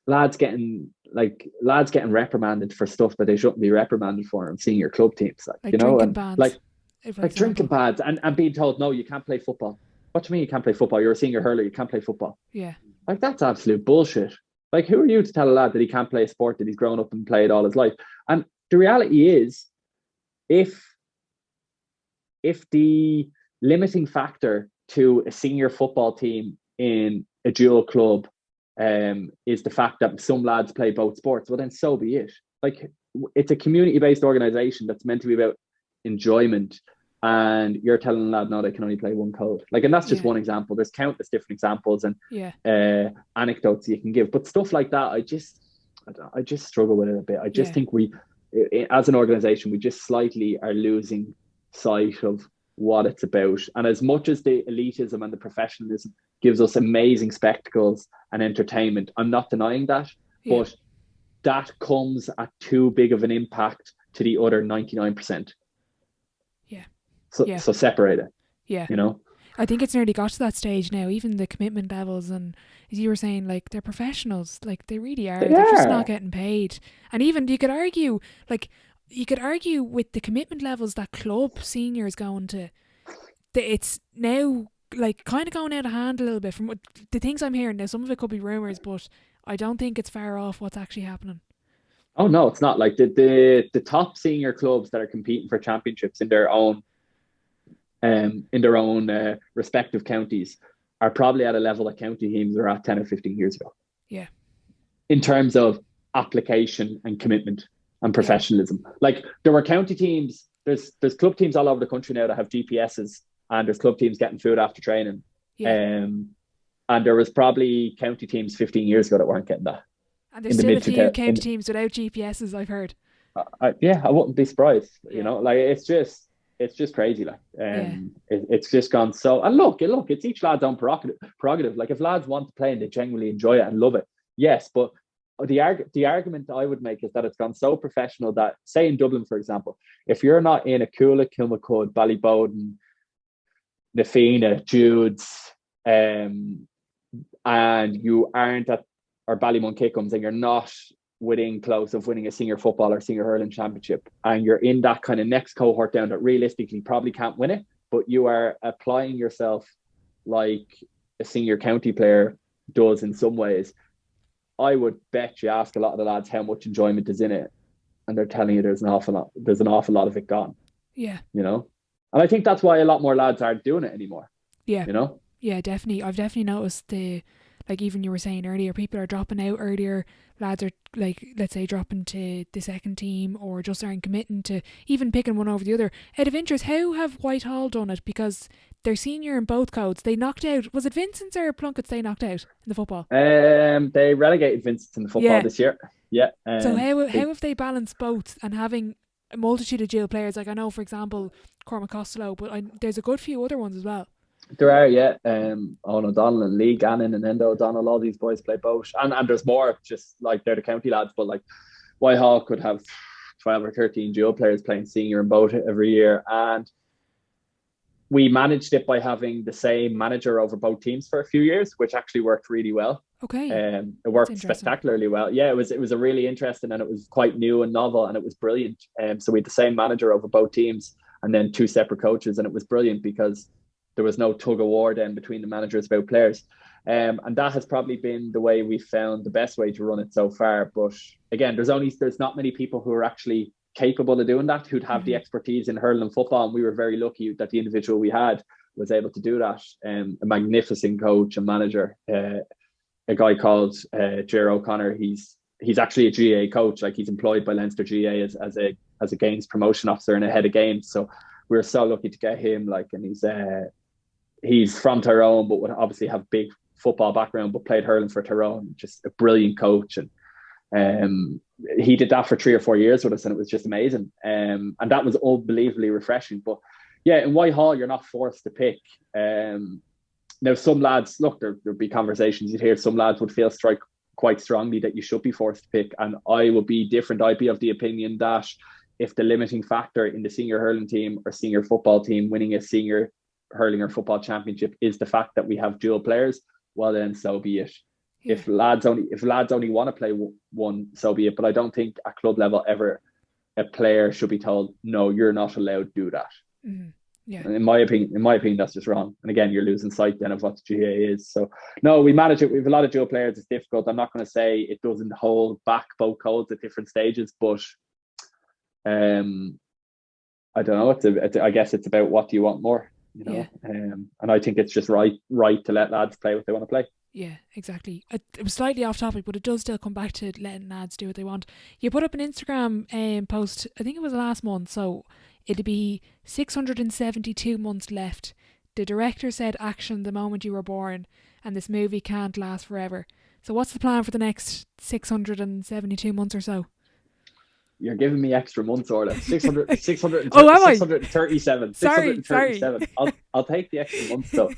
lads getting reprimanded for stuff that they shouldn't be reprimanded for on senior club teams, like you know, and bans, like drinking bads and being told, no, you can't play football. What do you mean you can't play football? You're a senior hurler, you can't play football. Yeah. Like, that's absolute bullshit. Like, who are you to tell a lad that he can't play a sport that he's grown up and played all his life? And the reality is, if the limiting factor to a senior football team in a dual club is the fact that some lads play both sports, well, then so be it. Like, it's a community-based organisation that's meant to be about enjoyment and you're telling a lad, no, they can only play one code. Like, and that's just one example. There's countless different examples and anecdotes you can give. But stuff like that, I just struggle with it a bit. I just think we, as an organisation, we just slightly are losing sight of what it's about. And as much as the elitism and the professionalism gives us amazing spectacles and entertainment, I'm not denying that, but that comes at too big of an impact to the other 99%. So separate it. You know, I think it's nearly got to that stage now. Even the commitment levels, and as you were saying, like, they're professionals. Like, they really are. They're just not getting paid. And even you could argue with the commitment levels that club seniors going to. It's now like kind of going out of hand a little bit from what the things I'm hearing. Now, some of it could be rumours, but I don't think it's far off what's actually happening. Oh no, it's not. Like the top senior clubs that are competing for championships in their own respective counties are probably at a level that county teams were at 10 or 15 years ago. Yeah. In terms of application and commitment and professionalism. Like, there were county teams, there's club teams all over the country now that have GPSs, and there's club teams getting food after training. And there was probably county teams 15 years ago that weren't getting that. And there's still a few county teams without GPSs, I've heard. I wouldn't be surprised. You know, like, it's just crazy. Like, it's just gone so. And look, it's each lad's own prerogative. Like, if lads want to play and they genuinely enjoy it and love it, yes. But the argument I would make is that it's gone so professional that, say in Dublin, for example, if you're not in a Coola, Kilmacud, Ballyboden, Nafina, Jude's, and you aren't at, or Ballymun-Kickums, and you're not within close of winning a senior football or senior hurling championship, and you're in that kind of next cohort down that realistically probably can't win it, but you are applying yourself like a senior county player does in some ways, I would bet you ask a lot of the lads how much enjoyment is in it, and they're telling you there's an awful lot of it gone. You know, and I think that's why a lot more lads aren't doing it anymore. You know. Yeah, definitely. I've definitely noticed like even you were saying earlier, people are dropping out earlier. Lads are, like, let's say, dropping to the second team, or just aren't committing to even picking one over the other. Out of interest, how have Whitehall done it? Because they're senior in both codes. They knocked out, was it Vincent's or Plunkett's they knocked out in the football? They relegated Vincent's in the football this year. So how have they balanced both, and having a multitude of dual players? Like, I know, for example, Cormac Costello, but there's a good few other ones as well. There are, Owen O'Donnell and Lee Gannon and Endo O'Donnell, all these boys play both. And there's more, just like they're the county lads, but like Whitehall could have 12 or 13 dual players playing senior in both every year. And we managed it by having the same manager over both teams for a few years, which actually worked really well. Okay. It worked spectacularly well. Yeah, it was a really interesting, and it was quite new and novel, and it was brilliant. So we had the same manager over both teams, and then two separate coaches, and it was brilliant because there was no tug of war then between the managers about players. And that has probably been the way we found the best way to run it so far. But again, there's not many people who are actually capable of doing that, who'd have the expertise in hurling and football. And we were very lucky that the individual we had was able to do that. A magnificent coach and manager, a guy called Ger O'Connor. He's actually a GAA coach. Like, he's employed by Leinster GAA as a games promotion officer and a head of games. So we were so lucky to get him. Like, and he's from Tyrone, but would obviously have big football background, but played hurling for Tyrone. Just a brilliant coach. And he did that for 3 or 4 years with us, and it was just amazing. And that was unbelievably refreshing. But yeah, in Whitehall, you're not forced to pick. Now, some lads, look, there'd be conversations you'd hear. Some lads would feel quite strongly that you should be forced to pick. And I would be different. I'd be of the opinion that if the limiting factor in the senior hurling team or senior football team winning a senior hurling or football championship is the fact that we have dual players, well then so be it. If lads only want to play one, so be it. But I don't think at club level ever a player should be told, no, you're not allowed to do that. In my opinion, that's just wrong. And again, you're losing sight then of what the GAA is. So no, we manage it. We have a lot of dual players. It's difficult. I'm not going to say it doesn't hold back both codes at different stages, but I don't know. I guess it's about what do you want more. You know, and I think it's just right to let lads play what they want to play. Yeah, exactly. It was slightly off topic, but it does still come back to letting lads do what they want. You put up an Instagram post, I think it was last month. So It'd be 672 months left. The director said action the moment you were born, and this movie can't last forever. So what's the plan for the next 672 months or so? You're giving me extra months, Orla. 600, 600, Oh, am I? 637. Sorry. 637. I'll take the extra months though.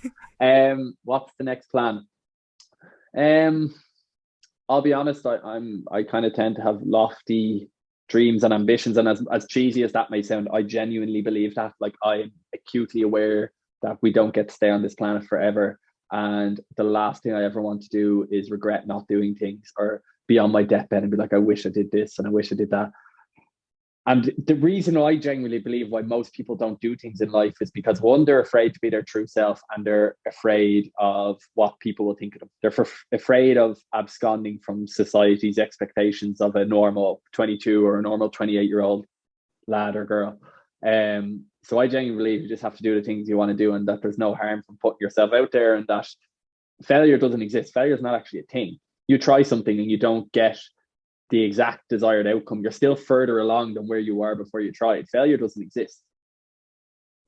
What's the next plan? I'll be honest, I kind of tend to have lofty dreams and ambitions, and as cheesy as that may sound, I genuinely believe that. Like, I'm acutely aware that we don't get to stay on this planet forever, and the last thing I ever want to do is regret not doing things or be on my deathbed and be like, I wish I did this and I wish I did that. And the reason I genuinely believe why most people don't do things in life is because, one, they're afraid to be their true self, and they're afraid of what people will think of them. They're afraid of absconding from society's expectations of a normal 22 or a normal 28-year-old lad or girl. So I genuinely believe you just have to do the things you want to do, and that there's no harm from putting yourself out there, and that failure doesn't exist. Failure is not actually a thing. You try something and you don't get the exact desired outcome, you're still further along than where you were before you tried. Failure doesn't exist.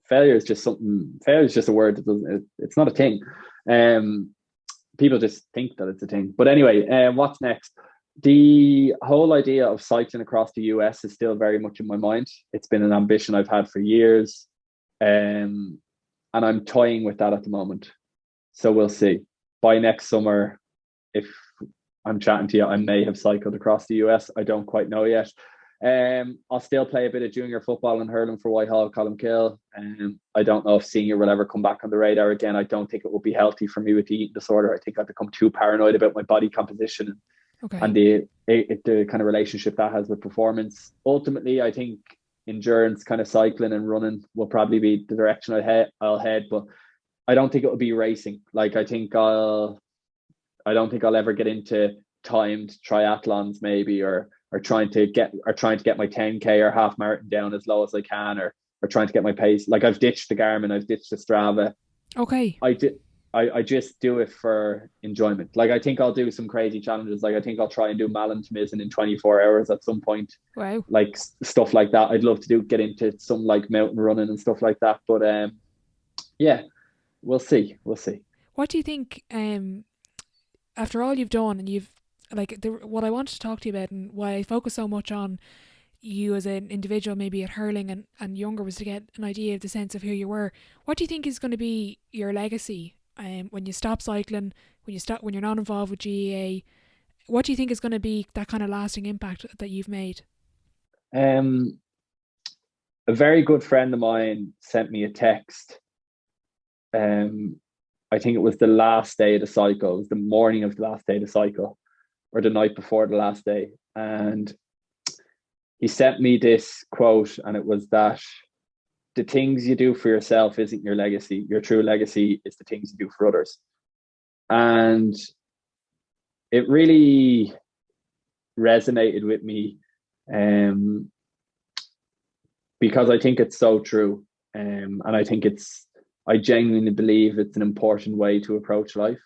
Failure is just a word that doesn't, it's not a thing. People just think that it's a thing. But anyway, what's next? The whole idea of cycling across the US is still very much in my mind. It's been an ambition I've had for years. And I'm toying with that at the moment. So we'll see. By next summer, if I'm chatting to you, I may have cycled across the US. I don't quite know yet. I'll still play a bit of junior football and hurling for Whitehall, Columkill. I don't know if senior will ever come back on the radar again. I don't think it will be healthy for me with the eating disorder. I think I've become too paranoid about my body composition and the kind of relationship that has with performance. Ultimately, I think endurance kind of cycling and running will probably be the direction I'll head, but I don't think it will be racing. Like, I don't think I'll ever get into timed triathlons maybe, or trying to get my 10K or half marathon down as low as I can, or trying to get my pace. Like, I've ditched the Garmin, I've ditched the Strava. Okay. I just do it for enjoyment. Like, I think I'll do some crazy challenges. Like, I think I'll try and do Malin to Mizzen in 24 hours at some point. Wow. Like, stuff like that. I'd love to get into some like mountain running and stuff like that. But yeah, we'll see. What do you think, after all you've done, and you've, like, what I wanted to talk to you about, and why I focus so much on you as an individual, maybe at hurling and younger, was to get an idea of the sense of who you were. What do you think is going to be your legacy when you stop cycling, when you're not involved with GAA? What do you think is going to be that kind of lasting impact that you've made? A very good friend of mine sent me a text. I think it was the last day of the cycle. It was the morning of the last day of the cycle, or the night before the last day. And he sent me this quote, and it was that the things you do for yourself isn't your legacy. Your true legacy is the things you do for others. And it really resonated with me, because I think it's so true. And I genuinely believe it's an important way to approach life.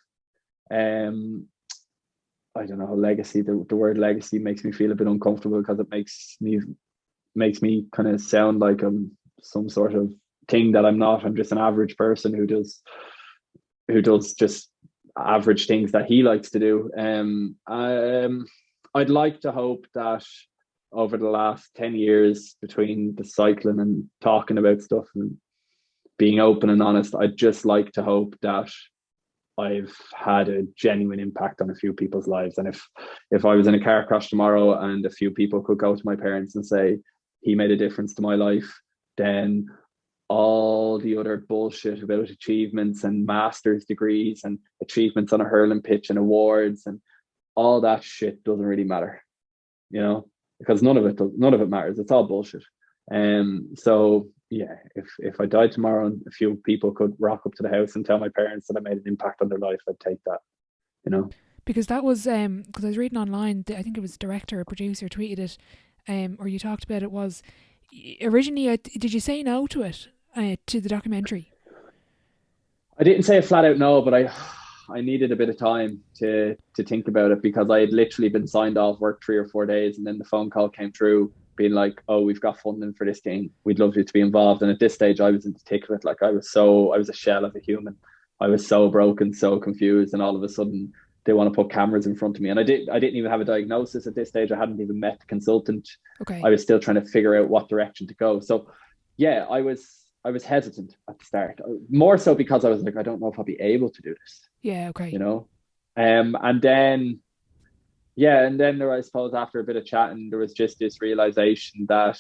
I don't know, legacy, the word legacy makes me feel a bit uncomfortable, because it makes me kind of sound like I'm some sort of thing that I'm not. I'm just an average person who does just average things that he likes to do. I'd like to hope that over the last 10 years, between the cycling and talking about stuff and being open and honest, I'd just like to hope that I've had a genuine impact on a few people's lives. And if I was in a car crash tomorrow and a few people could go to my parents and say, he made a difference to my life, then all the other bullshit about achievements and master's degrees and achievements on a hurling pitch and awards and all that shit doesn't really matter, because none of it matters. It's all bullshit. So yeah, if I died tomorrow and a few people could rock up to the house and tell my parents that I made an impact on their life, I'd take that, Because that was, because I was reading online, I think it was director or producer tweeted it, or you talked about it, was originally, did you say no to it, to the documentary? I didn't say a flat out no, but I needed a bit of time to think about it, because I had literally been signed off work 3 or 4 days, and then the phone call came through being like, oh, we've got funding for this thing. We'd love you to be involved. And at this stage, I was in the thick of it. Like I was a shell of a human. I was so broken, so confused. And all of a sudden they want to put cameras in front of me. And I didn't even have a diagnosis at this stage. I hadn't even met the consultant. Okay. I was still trying to figure out what direction to go. So yeah, I was hesitant at the start, more so because I was like, I don't know if I'll be able to do this. Yeah. Okay. You know? And then there, I suppose, after a bit of chatting, there was just this realization that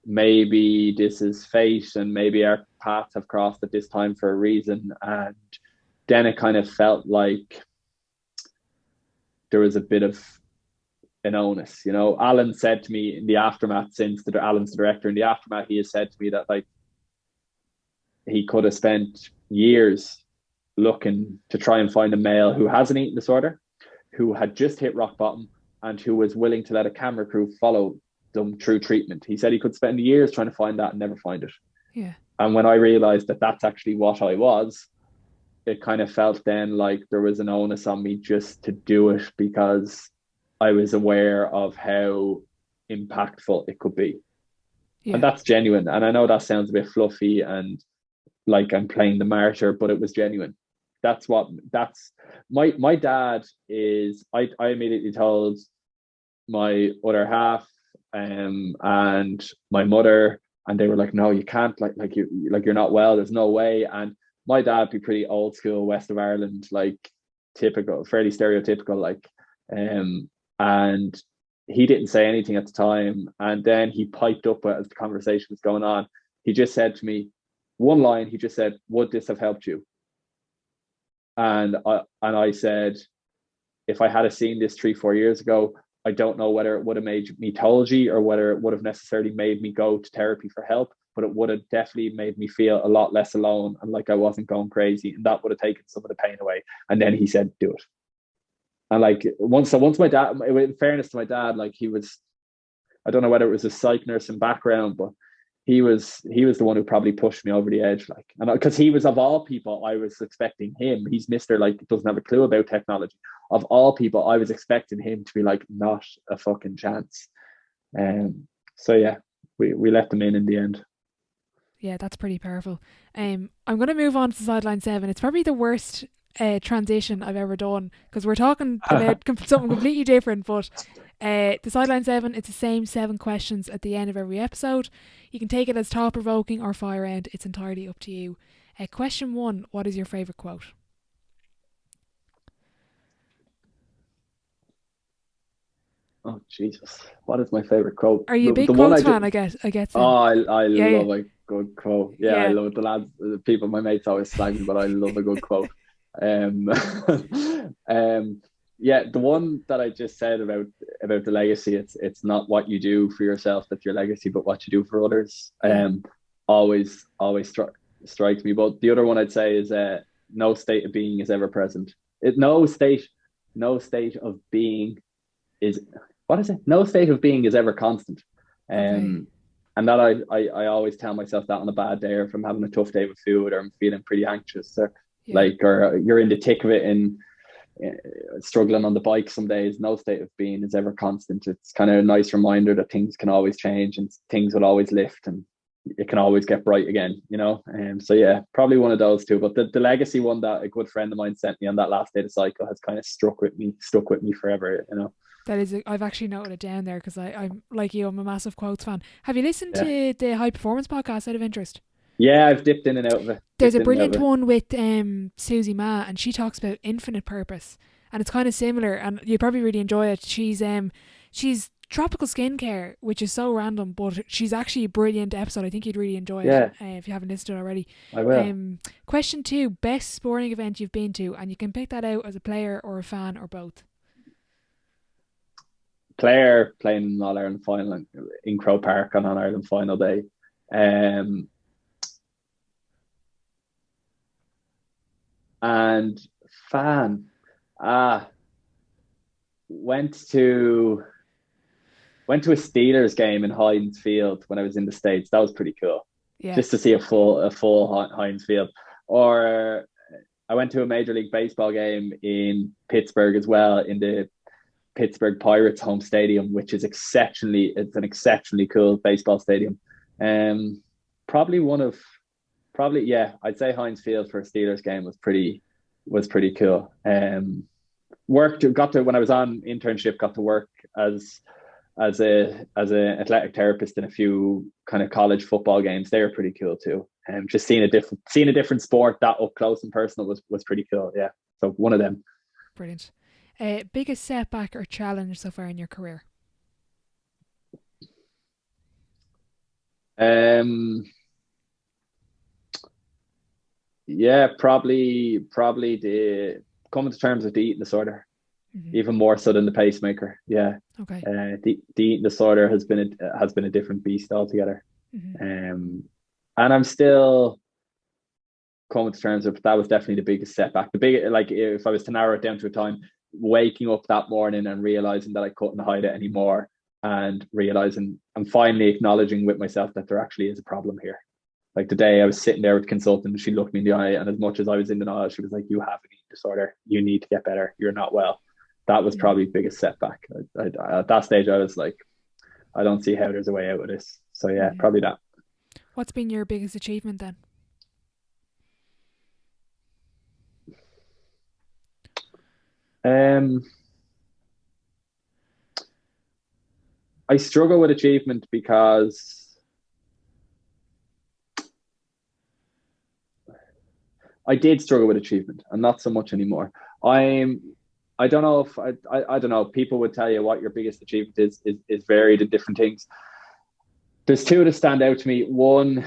maybe this is fate and maybe our paths have crossed at this time for a reason. And then it kind of felt like there was a bit of an onus, you know. Alan said to me in the aftermath, Alan's the director, in the aftermath, he has said to me that like he could have spent years looking to try and find a male who has an eating disorder, who had just hit rock bottom, and who was willing to let a camera crew follow them through treatment. He said he could spend years trying to find that and never find it. Yeah. And when I realized that that's actually what I was, it kind of felt then like there was an onus on me just to do it, because I was aware of how impactful it could be. Yeah. And that's genuine. And I know that sounds a bit fluffy and like I'm playing the martyr, but it was genuine. My dad is, I immediately told my other half and my mother, and they were like, no, you can't, like you're not well, there's no way. And my dad be pretty old school, west of Ireland, like typical, fairly stereotypical, like and he didn't say anything at the time. And then he piped up as the conversation was going on. He just said to me one line, he just said, would this have helped you? And I said, if I had seen this 3-4 years ago, I don't know whether it would have made me tology or whether it would have necessarily made me go to therapy for help, but it would have definitely made me feel a lot less alone and like I wasn't going crazy, and that would have taken some of the pain away. And then he said, do it. And like once my dad, in fairness to my dad, like he was, I don't know whether it was a psych nurse in background, but he was the one who probably pushed me over the edge, like, and because he was, of all people, I was expecting him. He's Mr. like doesn't have a clue about technology. Of all people, I was expecting him to be like, not a fucking chance. So yeah, we let them in the end. Yeah, that's pretty powerful. I'm going to move on to sideline 7. It's probably the worst transition I've ever done, because we're talking about something completely different, but the sideline 7, it's the same 7 questions at the end of every episode. You can take it as thought-provoking or fire end. It's entirely up to you. Question 1, what is your favourite quote? Oh Jesus, what is my favourite quote? Are you a big quotes fan? I guess. Oh, I love a good quote. Yeah, I love it. The lads, the people, my mates always slag me, but I love a good quote. Yeah, the one that I just said about the legacy, it's not what you do for yourself that's your legacy, but what you do for others. Always strikes me. But the other one I'd say is no state of being is ever present. No state of being is, what is it? No state of being is ever constant. And that I always tell myself that on a bad day, or if I'm having a tough day with food, or I'm feeling pretty anxious, or or you're in the thick of it and struggling on the bike some days, no state of being is ever constant. It's kind of a nice reminder that things can always change and things will always lift and it can always get bright again, you know. So yeah, probably one of those two. But the legacy one that a good friend of mine sent me on that last day of the cycle has kind of stuck with me forever, you know. That is, I've actually noted it down there, because I'm like you, I'm a massive quotes fan. Have you listened to the High Performance podcast out of interest? Yeah, I've dipped in and out of it. There's a brilliant one with Susie Ma, and she talks about infinite purpose, and it's kind of similar, and you probably really enjoy it. She's tropical skincare, which is so random, but she's actually a brilliant episode. I think you'd really enjoy it if you haven't listened to it already. I will. Question 2, best sporting event you've been to, and you can pick that out as a player or a fan or both. Player, playing an All Ireland final in Crow Park on All Ireland final day. And fan, went to a Steelers game in Heinz Field when I was in the States. That was pretty cool. Yeah. Just to see a full Heinz Field. Or I went to a Major League Baseball game in Pittsburgh as well, in the Pittsburgh Pirates home stadium, which is it's an exceptionally cool baseball stadium. Probably yeah, I'd say Heinz Field for a Steelers game was pretty cool. When I was on internship, got to work as a athletic therapist in a few kind of college football games. They were pretty cool too. Just seeing a different sport that up close and personal was pretty cool. Yeah. So one of them. Brilliant. Biggest setback or challenge so far in your career? Yeah, probably the coming to terms with the eating disorder, even more so than the pacemaker. Yeah. Okay. The eating disorder has been a different beast altogether. And I'm still coming to terms with, that was definitely the biggest setback. If I was to narrow it down to a time, waking up that morning and realizing that I couldn't hide it anymore, and realizing and finally acknowledging with myself that there actually is a problem here. Like the day I was sitting there with the consultant, she looked me in the eye, and as much as I was in denial, she was like, "You have an eating disorder. You need to get better. You're not well." That was probably the biggest setback. At that stage, I was like, I don't see how there's a way out of this. So yeah, probably that. What's been your biggest achievement then? I struggle with achievement because I did struggle with achievement, and not so much anymore. I don't know if I don't know. People would tell you what your biggest achievement is varied in different things. There's two that stand out to me. One,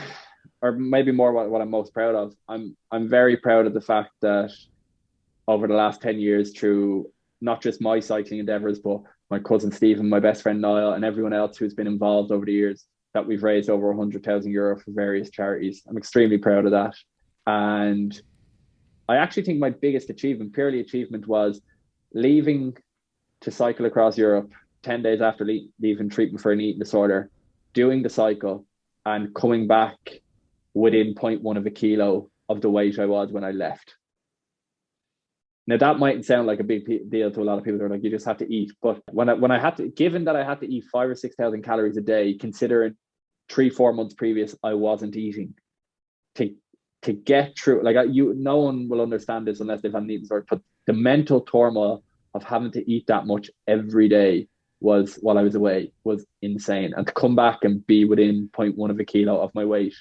or maybe more what I'm most proud of. I'm very proud of the fact that over the last 10 years, through not just my cycling endeavours, but my cousin Stephen, my best friend Niall, and everyone else who's been involved over the years, that we've raised over €100,000 for various charities. I'm extremely proud of that. And I actually think my biggest purely achievement, was leaving to cycle across Europe 10 days after leaving treatment for an eating disorder, doing the cycle, and coming back within 0.1 of a kilo of the weight I was when I left. Now, that mightn't sound like a big deal to a lot of people. They're like, you just have to eat. But when I had to, given that I had to eat 5,000 or 6,000 calories a day, considering 3-4 months previous, I wasn't eating, to get through, no one will understand this unless they've had an eating disorder, but the mental turmoil of having to eat that much every day while I was away was insane. And to come back and be within 0.1 of a kilo of my weight,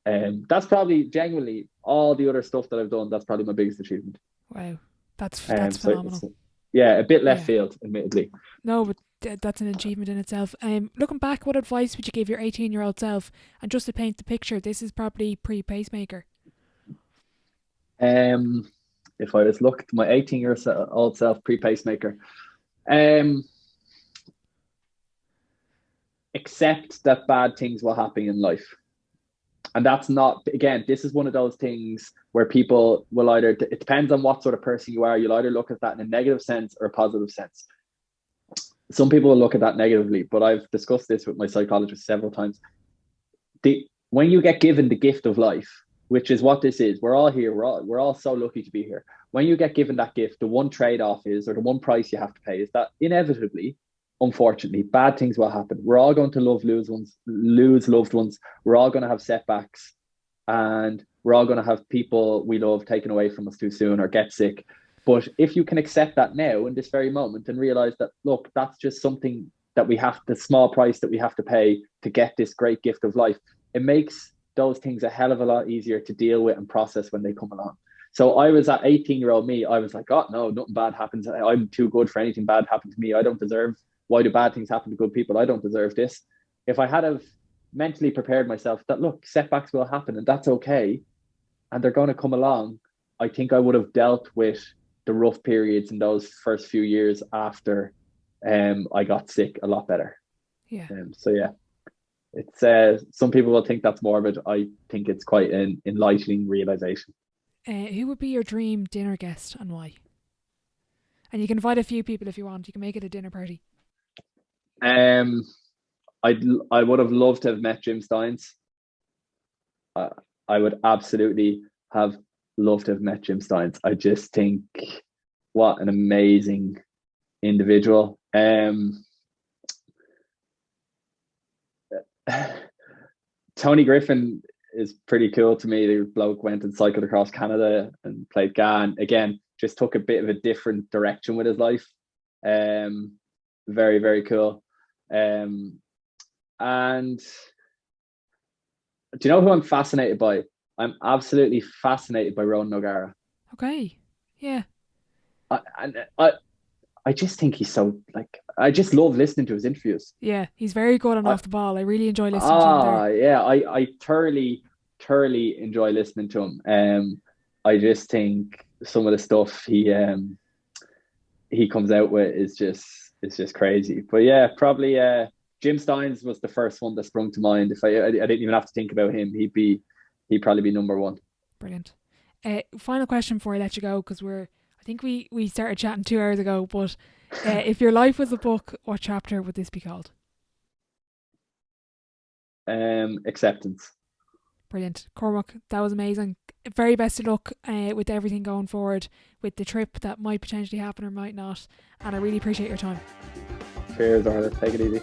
that's probably genuinely, all the other stuff that I've done, that's probably my biggest achievement. Wow. That's phenomenal. A bit left field, admittedly. No, but that's an achievement in itself. Looking back, what advice would you give your 18-year-old self? And just to paint the picture, this is probably pre-pacemaker. If I was looking to my 18-year-old self pre-pacemaker, accept that bad things will happen in life. And that's not, again, this is one of those things where people will it depends on what sort of person you are. You'll either look at that in a negative sense or a positive sense. Some people will look at that negatively, but I've discussed this with my psychologist several times. When you get given the gift of life, which is what this is, we're all here, we're all so lucky to be here. When you get given that gift, the one trade-off is, or the one price you have to pay, is that inevitably, unfortunately, bad things will happen. We're all going to lose loved ones. We're all going to have setbacks, and we're all going to have people we love taken away from us too soon or get sick. But if you can accept that now in this very moment and realize that, look, that's just something that the small price that we have to pay to get this great gift of life, it makes those things a hell of a lot easier to deal with and process when they come along. So I was at 18-year-old me, I was like, oh no, nothing bad happens. I'm too good for anything bad happen to me. I don't deserve, why do bad things happen to good people? I don't deserve this. If I had have mentally prepared myself that, look, setbacks will happen and that's okay, and they're going to come along, I think I would have dealt with the rough periods in those first few years after I got sick a lot better. Yeah. So yeah, it's some people will think that's morbid. I think it's quite an enlightening realization. Who would be your dream dinner guest and why? And you can invite a few people if you want. You can make it a dinner party. I would have loved to have met Jim Steins. I would absolutely have loved to have met Jim Steins. I just think what an amazing individual. Tony Griffin is pretty cool to me. The bloke went and cycled across Canada and played GAA, and again just took a bit of a different direction with his life. Very, very cool. And do you know who I'm fascinated by? I'm absolutely fascinated by Ronan O'Gara. Okay. Yeah. I just think he's so, like, I just love listening to his interviews. Yeah, he's very good on off the ball. I really enjoy listening to him there. Yeah, I thoroughly enjoy listening to him. I just think some of the stuff he comes out with is just crazy. But yeah, probably Jim Steins was the first one that sprung to mind. If I didn't even have to think about him, he'd probably be number one. Brilliant. Final question before I let you go, because I think we started chatting 2 hours ago, but if your life was a book, what chapter would this be called? Acceptance. Brilliant. Cormac, that was amazing. Very best of luck with everything going forward, with the trip that might potentially happen or might not, and I really appreciate your time. Cheers, Arthur. Take it easy.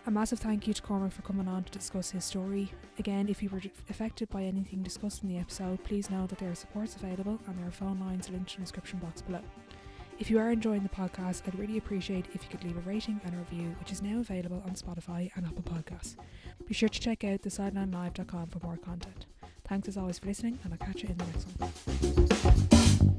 A massive thank you to Cormac for coming on to discuss his story. Again, if you were affected by anything discussed in the episode, please know that there are supports available and there are phone lines linked in the description box below. If you are enjoying the podcast, I'd really appreciate if you could leave a rating and a review, which is now available on Spotify and Apple Podcasts. Be sure to check out thesidelinelive.com for more content. Thanks as always for listening, and I'll catch you in the next one.